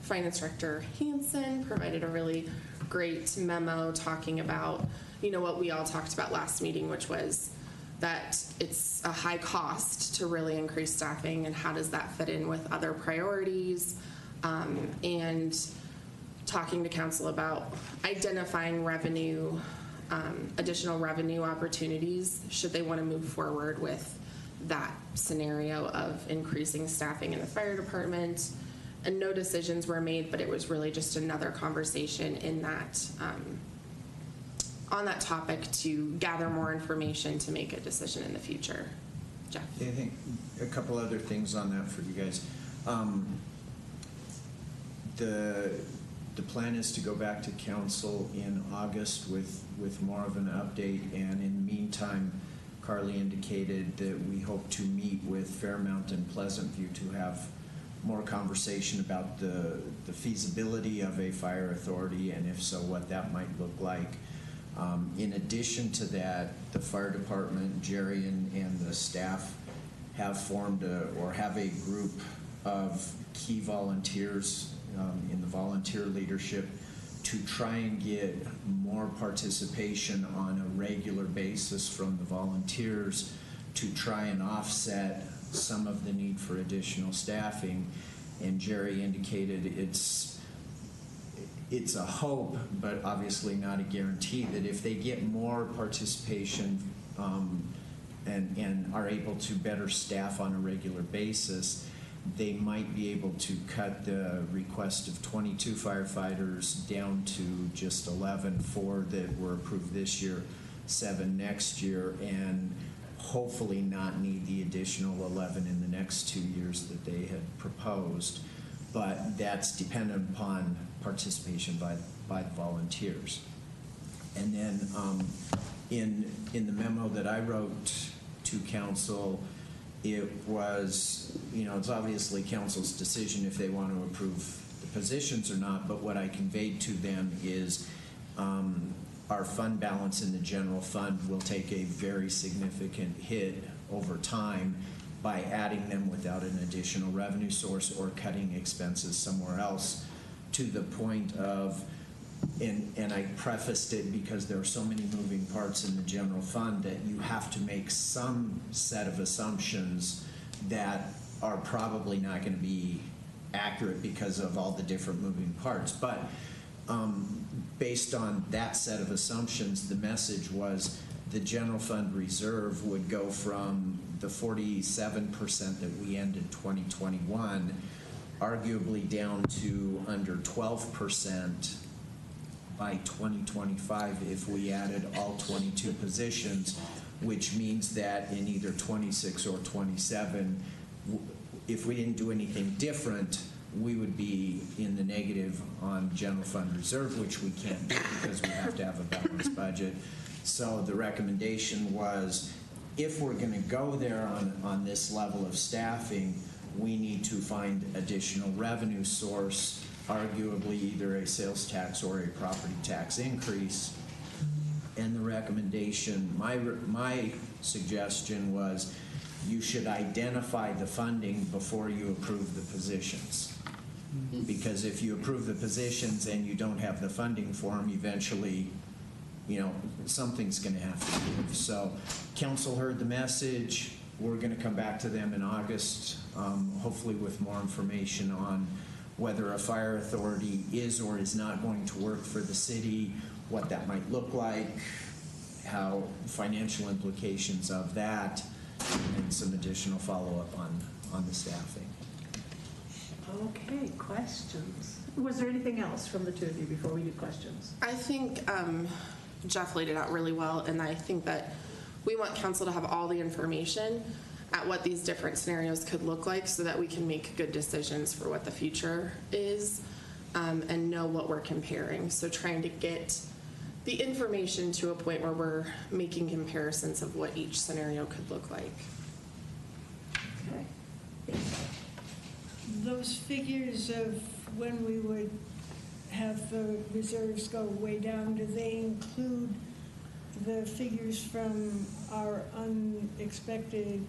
Finance Director Hansen provided a really great memo talking about, you know, what we all talked about last meeting, which was that it's a high cost to really increase staffing, and how does that fit in with other priorities, and talking to council about identifying revenue, additional revenue opportunities should they want to move forward with that scenario of increasing staffing in the fire department. And no decisions were made, but it was really just another conversation in that, on that topic to gather more information to make a decision in the future. Jeff? I think a couple other things on that for you guys. The plan is to go back to council in August with more of an update, and in the meantime, Carly indicated that we hope to meet with Fairmount and Pleasant View to have more conversation about the feasibility of a fire authority, and if so, what that might look like. In addition to that, the fire department, Jerry and the staff have formed or have a group of key volunteers in the volunteer leadership to try and get more participation on a regular basis from the volunteers to try and offset some of the need for additional staffing. And Jerry indicated it's a hope, but obviously not a guarantee, that if they get more participation and are able to better staff on a regular basis, they might be able to cut the request of 22 firefighters down to just 11, 4 that were approved this year, 7 next year, and hopefully not need the additional 11 in the next 2 years that they had proposed, but that's dependent upon participation by the volunteers. And then in the memo that I wrote to council, it was, it's obviously council's decision if they want to approve the positions or not, but what I conveyed to them is our fund balance in the general fund will take a very significant hit over time by adding them without an additional revenue source or cutting expenses somewhere else, to the point of, and I prefaced it because there are so many moving parts in the general fund that you have to make some set of assumptions that are probably not going to be accurate because of all the different moving parts. But based on that set of assumptions, the message was the general fund reserve would go from the 47% that we ended 2021, arguably down to under 12% by 2025 if we added all 22 positions, which means that in either 26 or 27, if we didn't do anything different, we would be in the negative on general fund reserve, which we can't do because we have to have a balanced budget. So the recommendation was, if we're going to go there on this level of staffing, we need to find additional revenue source, arguably either a sales tax or a property tax increase. And the recommendation, my suggestion was, you should identify the funding before you approve the positions. Because if you approve the positions and you don't have the funding for them, eventually, something's going to have to give. So council heard the message. We're going to come back to them in August, hopefully with more information on whether a fire authority is or is not going to work for the city, what that might look like, how financial implications of that, and some additional follow-up on the staffing. Okay, questions? Was there anything else from the two of you before we do questions? I think Jeff laid it out really well, and I think that we want council to have all the information at what these different scenarios could look like so that we can make good decisions for what the future is, and know what we're comparing. So trying to get the information to a point where we're making comparisons of what each scenario could look like. Okay. Those figures of when we would have the reserves go way down, do they include the figures from our unexpected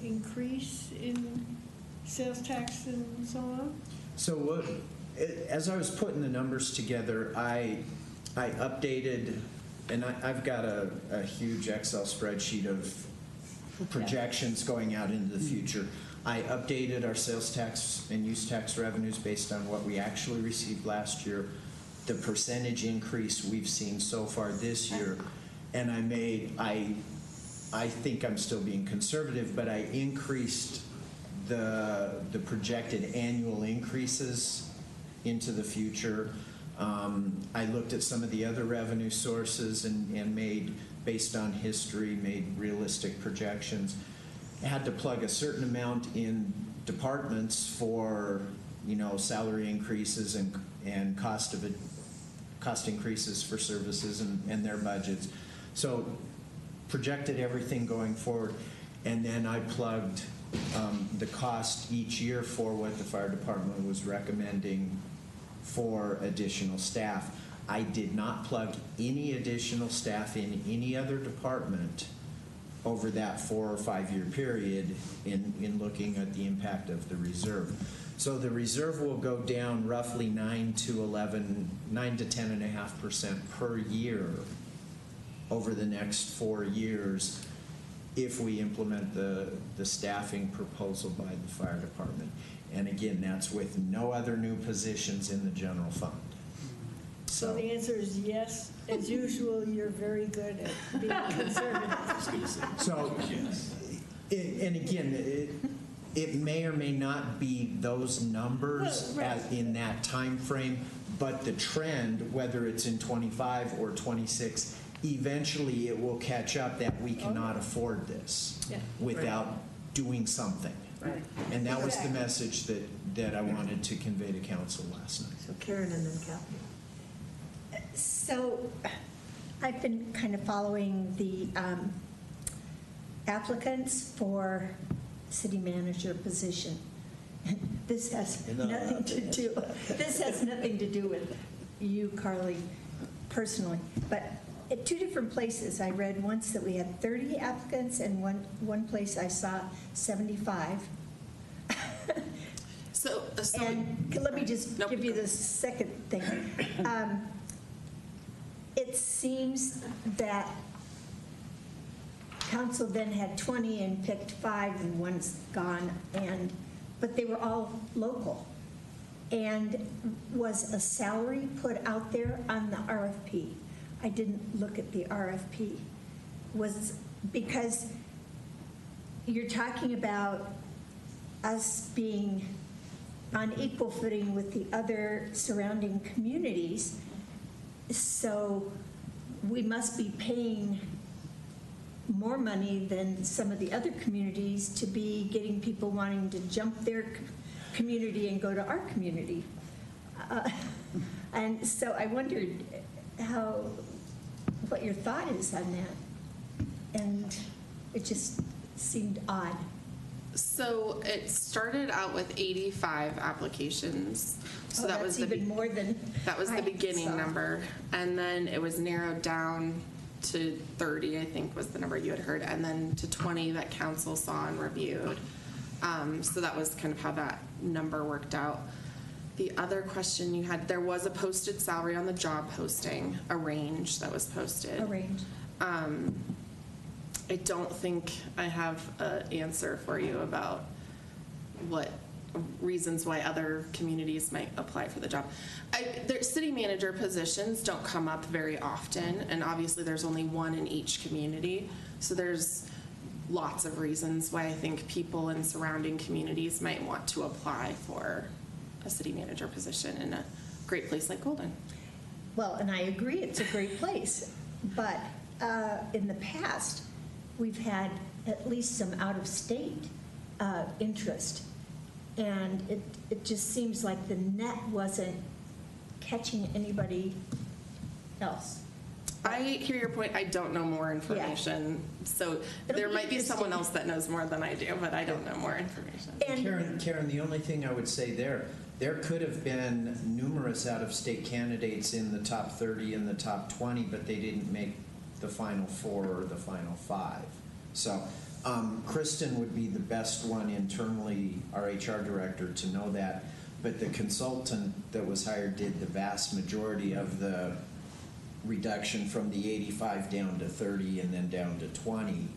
increase in sales tax and so on? So as I was putting the numbers together, I updated, and I've got a huge Excel spreadsheet of projections going out into the future. I updated our sales tax and use tax revenues based on what we actually received last year, the percentage increase we've seen so far this year, and I think I'm still being conservative, but I increased the projected annual increases into the future. I looked at some of the other revenue sources and made, based on history, made realistic projections. I had to plug a certain amount in departments for, salary increases and cost increases for services and their budgets. So projected everything going forward, and then I plugged the cost each year for what the fire department was recommending for additional staff. I did not plug any additional staff in any other department over that 4 or 5 year period in looking at the impact of the reserve. So the reserve will go down roughly 9 to 10.5% per year over the next 4 years if we implement the staffing proposal by the fire department. And again, that's with no other new positions in the general fund. So the answer is yes. As usual, you're very good at being conservative. So, and again, it may or may not be those numbers in that time frame, but the trend, whether it's in 25 or 26, eventually it will catch up that we cannot afford this Yeah. without doing something. Right. And that was the message that I wanted to convey to council last night. So Karen and then Kathy. So I've been kind of following the applicants for city manager position. This has nothing to do, with you, Carly, personally. But at two different places, I read once that we had 30 applicants, and one place I saw 75. So And let me just give you the second thing. It seems that council then had 20 and picked 5 and one's gone, but they were all local. And was a salary put out there on the RFP? I didn't look at the RFP. Because you're talking about us being on equal footing with the other surrounding communities, so we must be paying more money than some of the other communities to be getting people wanting to jump their community and go to our community. And so I wondered what your thought is on that. And it just seemed odd. So it started out with 85 applications. So that was even more than that was the beginning number, and then it was narrowed down to 30, I think was the number you had heard, and then to 20 that council saw and reviewed. So that was kind of how that number worked out. The other question you had, there was a posted salary on the job posting, a range that was posted. A range. I don't think I have an answer for you about what reasons why other communities might apply for the job. City manager positions don't come up very often, and obviously there's only one in each community, so there's lots of reasons why I think people in surrounding communities might want to apply for a city manager position in a great place like Golden. Well, and I agree, it's a great place, but in the past, we've had at least some out-of-state interest, and it just seems like the net wasn't catching anybody else. I hear your point. I don't know more information, so there might be someone else that knows more than I do, but I don't know more information. Karen, the only thing I would say there could have been numerous out-of-state candidates in the top 30 and the top 20, but they didn't make the final 4 or the final 5. So Kristen would be the best one internally, our HR director, to know that, but the consultant that was hired did the vast majority of the reduction from the 85 down to 30 and then down to 20.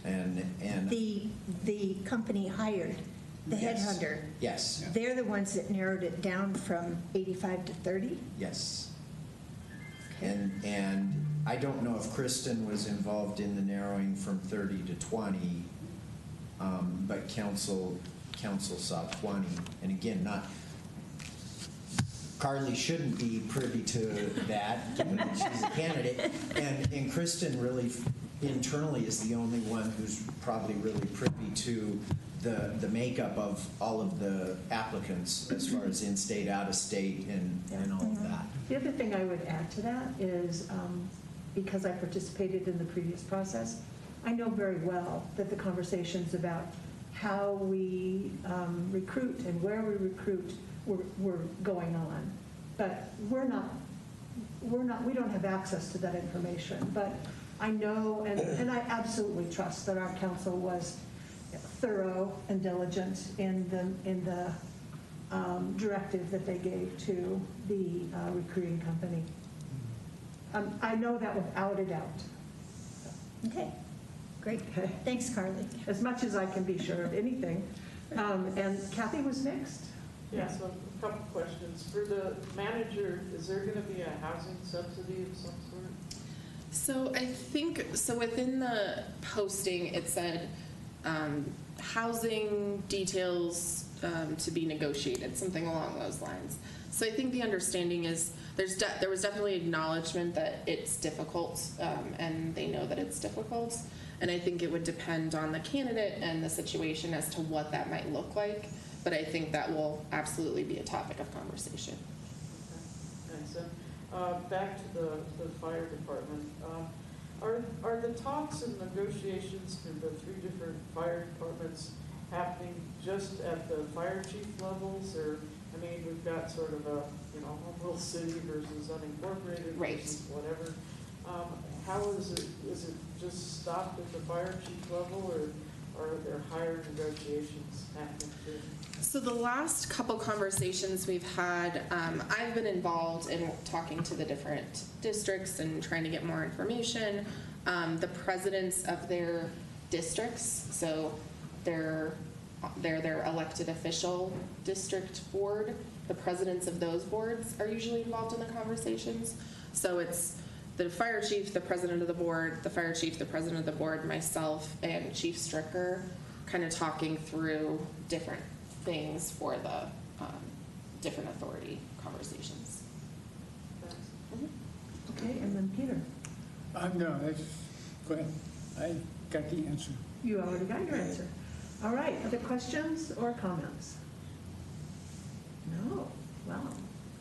And the company hired the headhunter. Yes. They're the ones that narrowed it down from 85 to 30? Yes. And I don't know if Kristen was involved in the narrowing from 30 to 20, but council saw 20. And again, Carly shouldn't be privy to that. She's a candidate. And Kristen really internally is the only one who's probably really privy to the makeup of all of the applicants as far as in-state, out-of-state, and all of that. The other thing I would add to that is, because I participated in the previous process, I know very well that the conversations about how we recruit and where we recruit were going on. But we don't have access to that information. But I know, and I absolutely trust that our council was thorough and diligent in the directive that they gave to the recruiting company. I know that without a doubt. Okay, great. Thanks, Carly. As much as I can be sure of anything. And Kathy was next. Yeah, so a couple questions. For the manager, is there going to be a housing subsidy of some sort? So I think, within the posting, it said housing details to be negotiated, something along those lines. So I think the understanding is there was definitely acknowledgement that it's difficult, and they know that it's difficult. And I think it would depend on the candidate and the situation as to what that might look like. But I think that will absolutely be a topic of conversation. Okay, thanks. Back to the fire department. Are the talks and negotiations for the 3 different fire departments happening just at the fire chief levels? Or, I mean, we've got sort of a, home rule city versus unincorporated versus whatever. How is it just stopped at the fire chief level, or are there higher negotiations happening too? So the last couple conversations we've had, I've been involved in talking to the different districts and trying to get more information. The presidents of their districts, so they're their elected official district board, the presidents of those boards are usually involved in the conversations. So it's the fire chief, the president of the board, the fire chief, the president of the board, myself, and Chief Stricker kind of talking through different things for the different authority conversations. Okay, and then Peter. No, go ahead. I got the answer. You already got your answer. All right, other questions or comments? No, wow.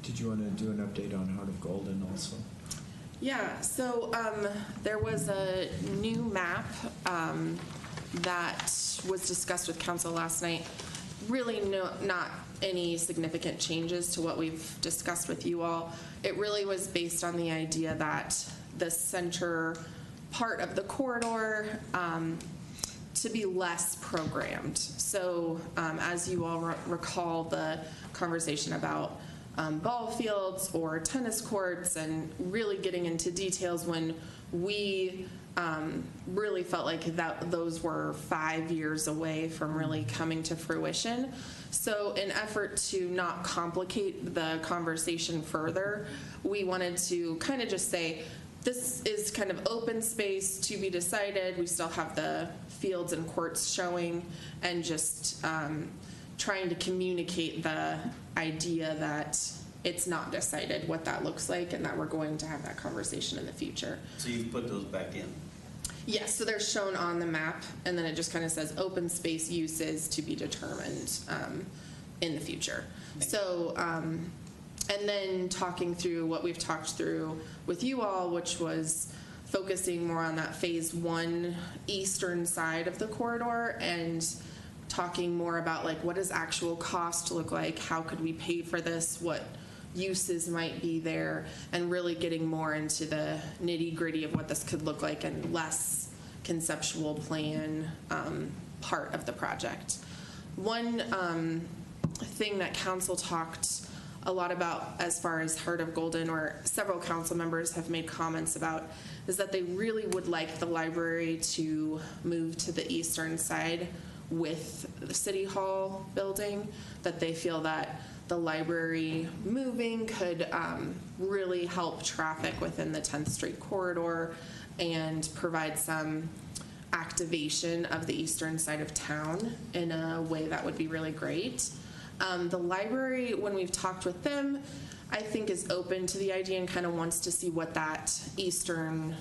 Did you want to do an update on Heart of Golden also? Yeah, so there was a new map that was discussed with council last night. Really not any significant changes to what we've discussed with you all. It really was based on the idea that the center part of the corridor to be less programmed. So as you all recall, the conversation about ball fields or tennis courts and really getting into details when we really felt like those were 5 years away from really coming to fruition. So in effort to not complicate the conversation further, we wanted to kind of just say, this is kind of open space to be decided. We still have the fields and courts showing, and just trying to communicate the idea that it's not decided what that looks like and that we're going to have that conversation in the future. So you've put those back in? Yes, so they're shown on the map, and then it just kind of says open space uses to be determined in the future. So, and then talking through what we've talked through with you all, which was focusing more on that phase 1 eastern side of the corridor, and talking more about like what does actual cost look like, how could we pay for this, what uses might be there, and really getting more into the nitty-gritty of what this could look like and less conceptual plan part of the project. One thing that council talked a lot about as far as Heart of Golden, or several council members have made comments about, is that they really would like the library to move to the eastern side with the City Hall building, that they feel that the library moving could really help traffic within the 10th Street corridor and provide some activation of the eastern side of town in a way that would be really great. The library, when we've talked with them, I think is open to the idea and kind of wants to see what that eastern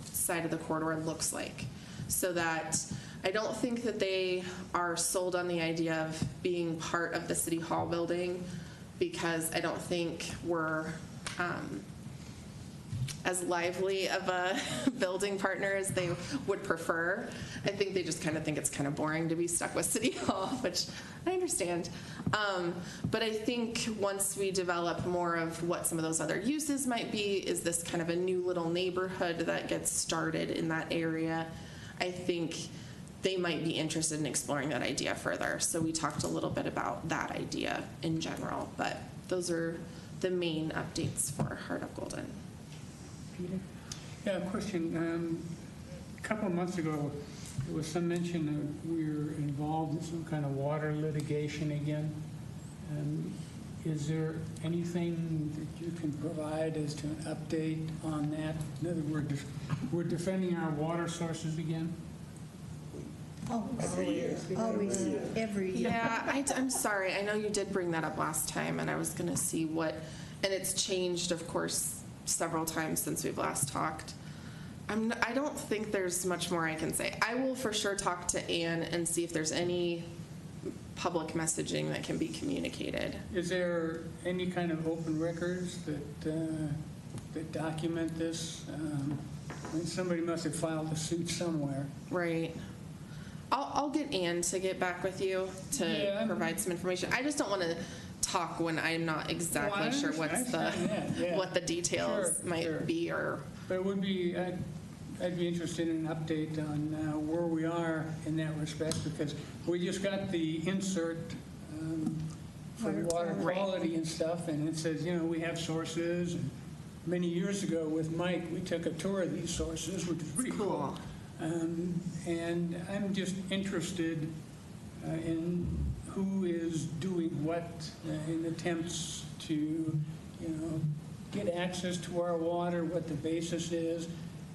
side of the corridor looks like. So that I don't think that they are sold on the idea of being part of the City Hall building, because I don't think we're as lively of a building partner as they would prefer. I think they just kind of think it's kind of boring to be stuck with City Hall, which I understand. But I think once we develop more of what some of those other uses might be, is this kind of a new little neighborhood that gets started in that area, I think they might be interested in exploring that idea further. So we talked a little bit about that idea in general, but those are the main updates for Heart of Golden. Peter? Yeah, question. A couple of months ago, there was some mention that we were involved in some kind of water litigation again. Is there anything that you can provide as to an update on that? In other words, we're defending our water sources again? Always, every year. Yeah, I'm sorry. I know you did bring that up last time, and I was going to see what, and it's changed, of course, several times since we've last talked. I don't think there's much more I can say. I will for sure talk to Ann and see if there's any public messaging that can be communicated. Is there any kind of open records that document this? I mean, somebody must have filed a suit somewhere. Right. I'll get Ann to get back with you to provide some information. I just don't want to talk when I'm not exactly sure what's what the details might be. Or but it would be I'd be interested in an update on where we are in that respect, because we just got the insert for water quality and stuff, and it says, you know, we have sources. And many years ago with Mike, we took a tour of these sources, which is pretty cool. And I'm just interested in who is doing what in attempts to, you know, get access to our water, what the basis is,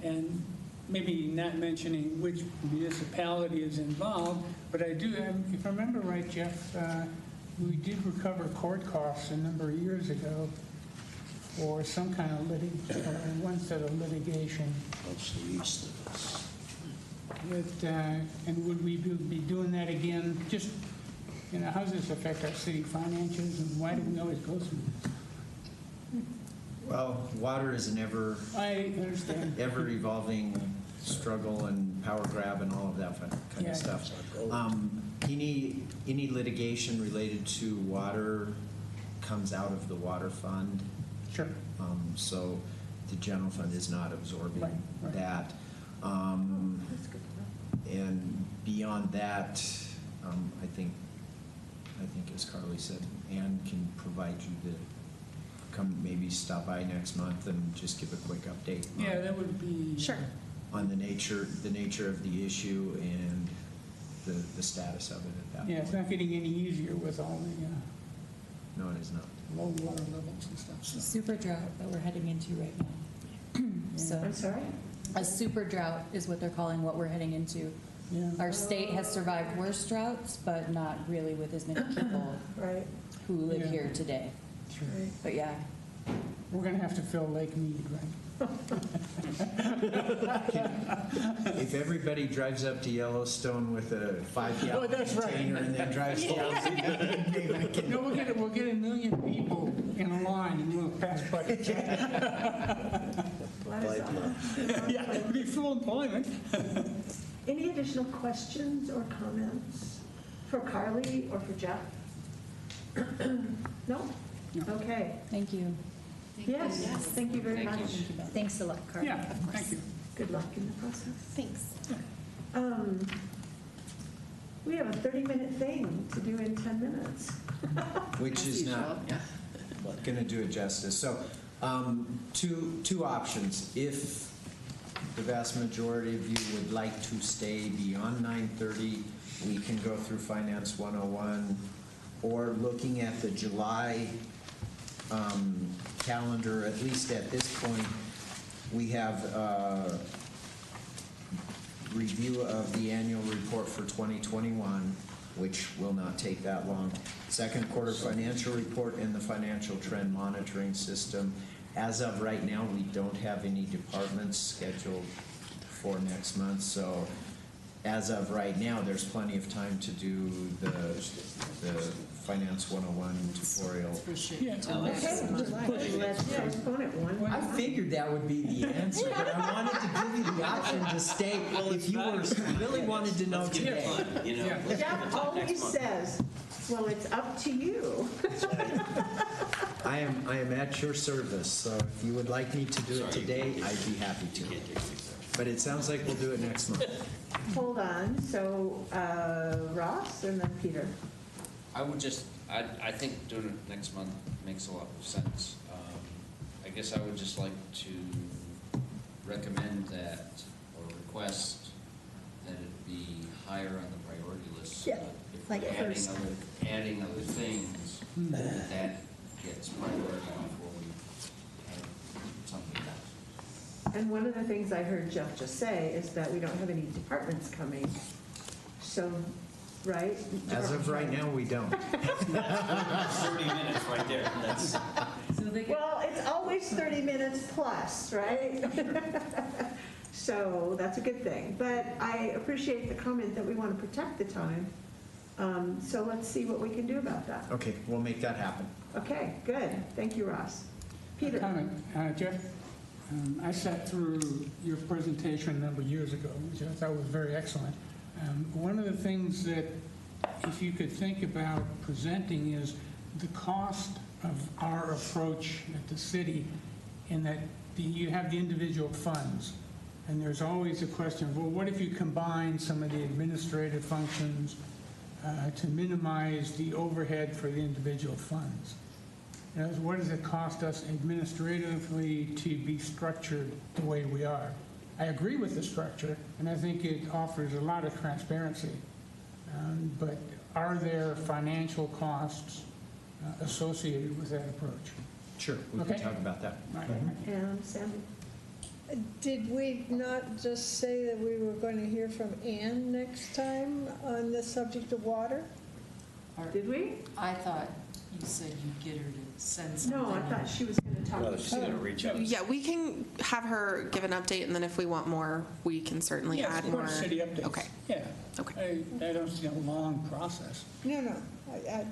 and maybe not mentioning which municipality is involved, but I do, if I remember right, Jeff, we did recover court costs a number of years ago for some kind of one set of litigation. That's the east of us. And would we be doing that again? Just, you know, how does this affect our city finances, and why do we always go through this? Well, water is an ever evolving struggle and power grab and all of that kind of stuff. Any litigation related to water comes out of the water fund. Sure. So the general fund is not absorbing that. And beyond that, I think as Carly said, Ann can provide you come maybe stop by next month and just give a quick update. Yeah, that would be sure on the nature of the issue and the status of it at that point. Yeah, it's not getting any easier with all the no, it is not. low water levels and stuff. So. Super drought that we're heading into right now. So I'm sorry? a super drought is what they're calling what we're heading into. Yeah. Our state has survived worse droughts, but not really with as many people who live here today. Sure. But yeah. We're going to have to fill Lake Mead, right? If everybody drives up to Yellowstone with a 5-gallon container and then drives down, no, we'll get 1 million people in a line and we'll pass buckets. Yeah, it'd be full employment. Any additional questions or comments for Carly or for Jeff? No? Okay. Thank you. Yes, thank you very much. Thanks a lot, Carly. Yeah, thank you. Good luck in the process. Thanks. We have a 30-minute thing to do in 10 minutes. which is not going to do it justice. So two options. If the vast majority of you would like to stay beyond 9:30, we can go through Finance 101, or looking at the July calendar, at least at this point, we have a review of the annual report for 2021, which will not take that long. Second quarter financial report and the financial trend monitoring system. As of right now, we don't have any departments scheduled for next month, so as of right now, there's plenty of time to do the Finance 101 tutorial. Let's postpone it one. I figured that would be the answer, but I wanted to give you the option to stay if you really wanted to know today. Jeff always says, well, it's up to you. I am at your service, so if you would like me to do it today, I'd be happy to. But it sounds like we'll do it next month. Hold on, so Ross and then Peter. I think doing it next month makes a lot of sense. I guess I would just like to recommend that, or request that it be higher on the priority list. So Yeah, that if like we're first. adding other things, that gets priority before we have something else. And one of the things I heard Jeff just say is that we don't have any departments coming. So, right? As of right now, we don't. 30 minutes right there. That's, Well, it's always 30 minutes plus, right? So that's a good thing. But I appreciate the comment that we want to protect the time. So let's see what we can do about that. Okay, we'll make that happen. Okay, good. Thank you, Ross. Peter? Comment, Jeff, I sat through your presentation a number of years ago, which I thought was very excellent. One of the things that, if you could think about presenting, is the cost of our approach at the city, in that you have the individual funds, and there's always a question of, well, what if you combine some of the administrative functions to minimize the overhead for the individual funds? In other words, what does it cost us administratively to be structured the way we are? I agree with the structure, and I think it offers a lot of transparency. But are there financial costs associated with that approach? Sure, we can talk about that. Right. And Sandy? Did we not just say that we were going to hear from Ann next time on the subject of water? Did we? I thought you said you'd get her to send something. No, I thought she was going to talk. well, she's going to reach out. Yeah, we can have her give an update, and then if we want more, we can certainly Yes, add of more. course, city updates. Okay. Yeah. Okay. I don't see a long process. No, I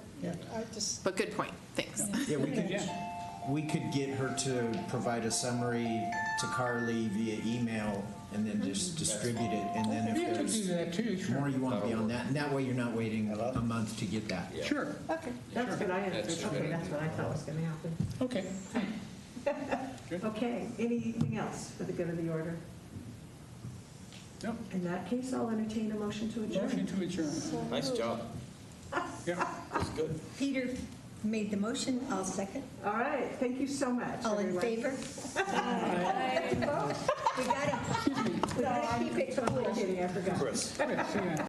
just, But good point, thanks. Yeah, Yeah. we could get her to provide a summary to Carly via email and then just distribute it. And then You if could do that too, there's sure. more you want beyond that, and that way you're not waiting a month to get that. Sure. okay. That's what I answered. That's a good Okay, that's what I thought was going to happen. Okay. Good. Okay, anything else for the good of the order? No. In that case, I'll entertain a motion to adjourn. Motion to adjourn. Nice job. Yeah. That's good. Peter made the motion, I'll second. All right, thank you so much. All in everyone. favor? We got to keep it No, I'm cool. kidding, I forgot. Chris. Chris, yeah.